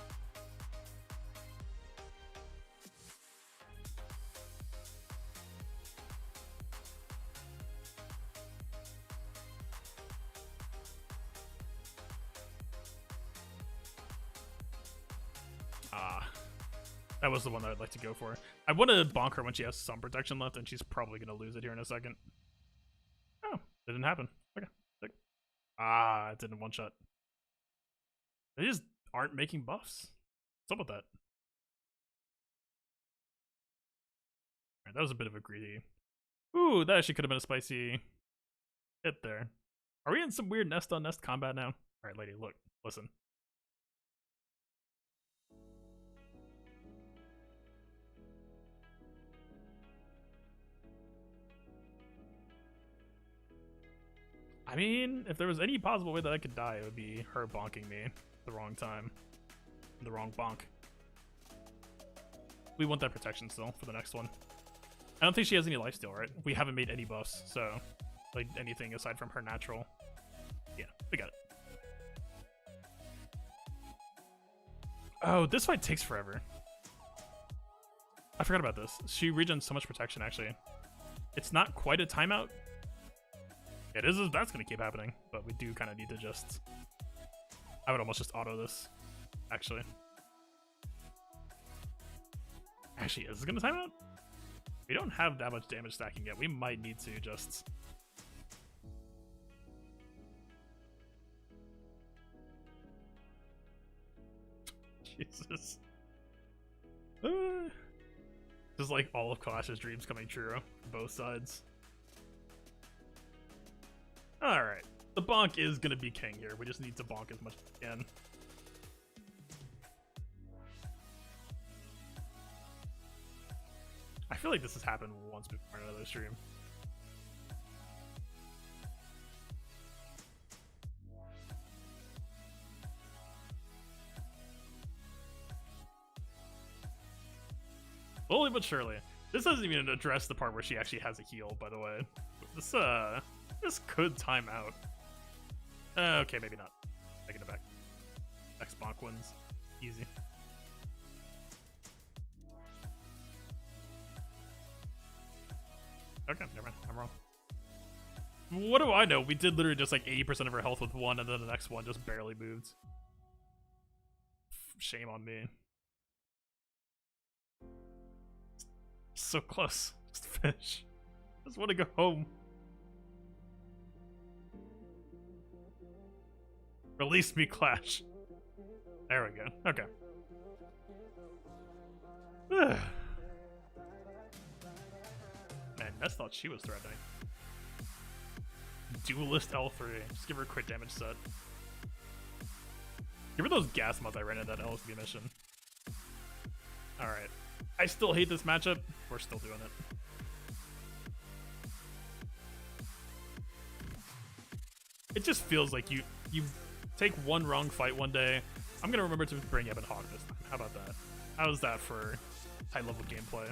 That was the one that I'd like to go for. I want to bonk her when she has some protection left, and she's probably going to lose it here in a second. Oh, it didn't happen. Okay. It didn't one-shot. They just aren't making buffs. What's up with that? Alright, that was a bit of a greedy. Ooh, that actually could have been a spicy hit there. Are we in some weird nest-on-nest combat now? Alright, lady, look. Listen. I mean, if there was any possible way that I could die, it would be her bonking me at the wrong time. The wrong bonk. We want that protection still for the next one. I don't think she has any lifesteal, right? We haven't made any buffs, so like anything aside from her natural. Yeah, we got it. Oh, this fight takes forever. I forgot about this. She regens so much protection, actually. It's not quite a timeout. It is. That's going to keep happening, but we do kind of need to just... I would almost just auto this, actually. Actually, is this going to time out? We don't have that much damage stacking yet. We might need to just... Jesus. This is like all of Clash's dreams coming true on both sides. Alright. The bonk is going to be king here. We just need to bonk as much as we can. I feel like this has happened once before in another stream. Slowly but surely. This doesn't even address the part where she actually has a heal, by the way. This could time out. Okay, maybe not. Taking it back. Next bonk wins. Easy. Okay, never mind. I'm wrong. What do I know? We did literally just like 80% of her health with one, and then the next one just barely moved. Shame on me. So close. Just finish. Just want to go home. Release me, Clash. There we go. Okay. Man, Ness thought she was threatening. Duelist L3. Just give her a crit damage set. Give her those gas mods I ran in that LSB mission. Alright. I still hate this matchup. We're still doing it. It just feels like you take one wrong fight one day. I'm gonna remember to bring Ebon Hawk this time. How about that? How's that for high level gameplay?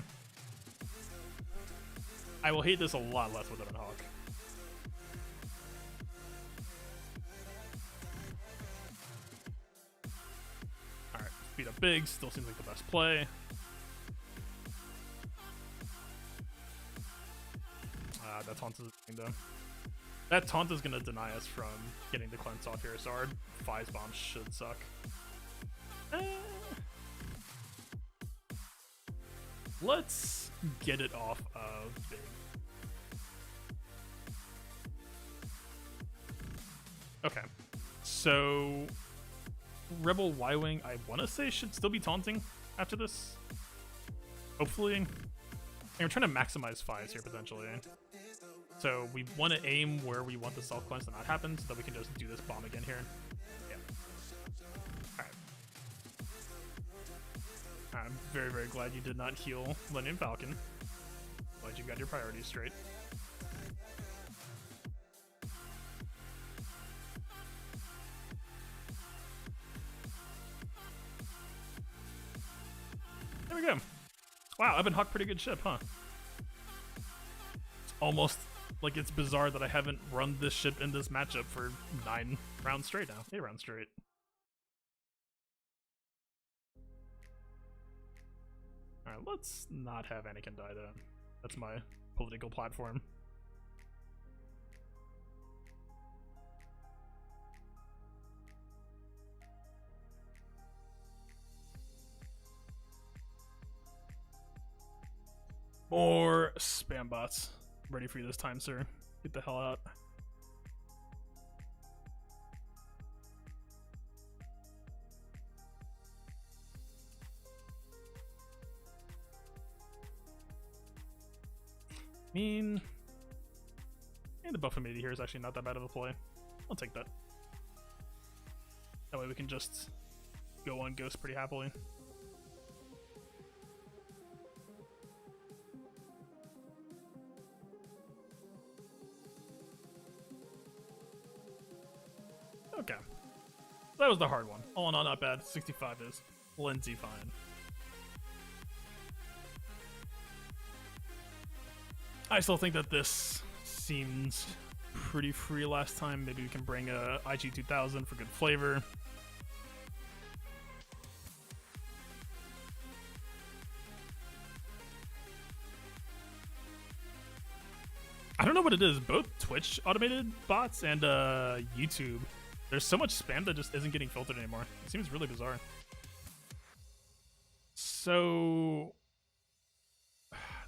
I will hate this a lot less with Ebon Hawk. Alright, beat up big, still seems like the best play. That taunt is the thing though. That taunt is gonna deny us from getting the cleanse off here, so our Fize bomb should suck. Let's get it off of big. Okay, so Rebel Y-Wing, I want to say, should still be taunting after this. Hopefully. And we're trying to maximize Fize here potentially. So we want to aim where we want the self-cleanse to not happen so that we can just do this bomb again here. I'm very, very glad you did not heal Millennium Falcon. Glad you got your priorities straight. There we go. Wow, I've been hucked pretty good ship, huh? It's almost like it's bizarre that I haven't run this ship in this matchup for 9 rounds straight now. 8 rounds straight. Alright, let's not have Anakin die though. That's my political platform. More spam bots. Ready for you this time, sir. Get the hell out. And the buff immunity here is actually not that bad of a play. I'll take that. That way we can just go on Ghost pretty happily. Okay. That was the hard one. All in all, not bad. 65 is plenty fine. I still think that this seems pretty free last time. Maybe we can bring a IG 2000 for good flavor. I don't know what it is. Both Twitch automated bots and YouTube. There's so much spam that just isn't getting filtered anymore. It seems really bizarre. So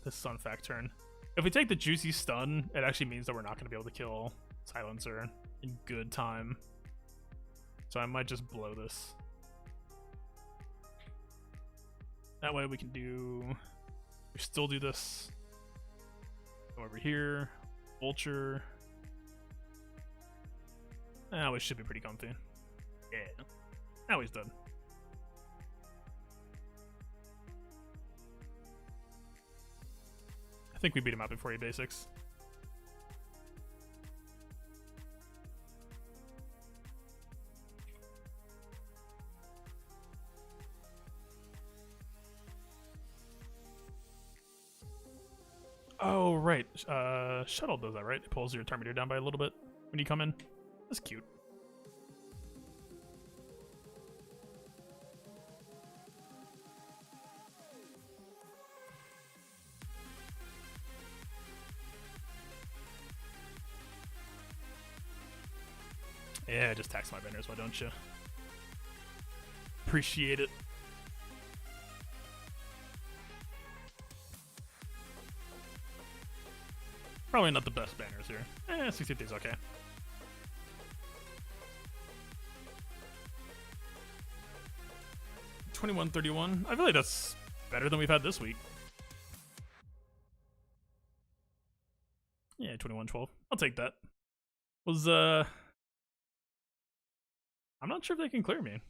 this is on fact turn. If we take the juicy stun, it actually means that we're not going to be able to kill Silencer in good time. So I might just blow this. That way we can we still do this. Go over here, Vulture. Now we should be pretty comfy. Yeah. Now he's done. I think we beat him out before he basics. Oh, right. Shuttle does that, right? It pulls your turn meter down by a little bit when you come in. That's cute. Yeah, just tax my banners, why don't you? Appreciate it. Probably not the best banners here. 60 is okay. $21.31. I feel like that's better than we've had this week. Yeah, 21.12. I'll take that. I'm not sure if they can clear me.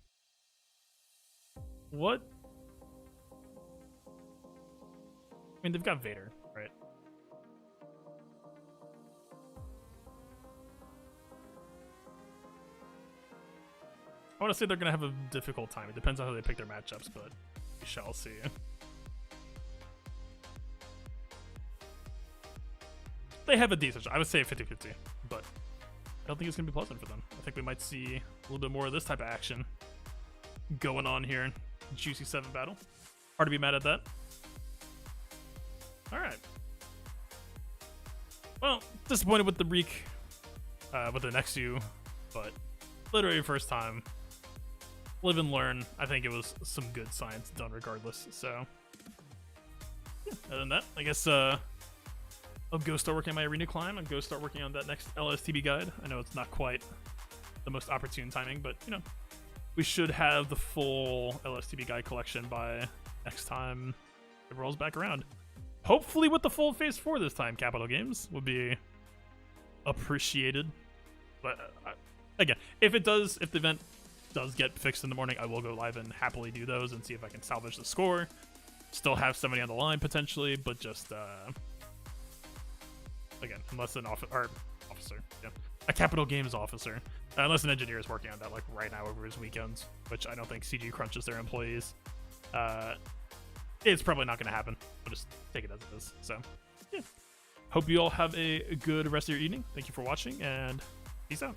What? I mean, they've got Vader, right? I want to say they're going to have a difficult time. It depends on how they pick their matchups, but we shall see. They have a decent shot. I would say 50-50, but I don't think it's going to be pleasant for them. I think we might see a little bit more of this type of action going on here in Juicy 7 battle. Hard to be mad at that. Alright. Well, disappointed with the Reek, with the NEXU, but literally first time. Live and learn. I think it was some good science done regardless, so yeah, other than that, I guess I'll go start working on my arena climb and go start working on that next LSTB guide. I know it's not quite the most opportune timing, but you know, we should have the full LSTB guide collection by next time it rolls back around. Hopefully with the full phase 4 this time. Capital Games would be appreciated, but again, if the event does get fixed in the morning, I will go live and happily do those and see if I can salvage the score. Still have somebody on the line potentially, but just again, unless an officer, yeah, a Capital Games officer, unless an engineer is working on that like right now over his weekends, which I don't think CG crunches their employees. It's probably not going to happen. I'll just take it as it is. So, yeah. Hope you all have a good rest of your evening. Thank you for watching, and peace out.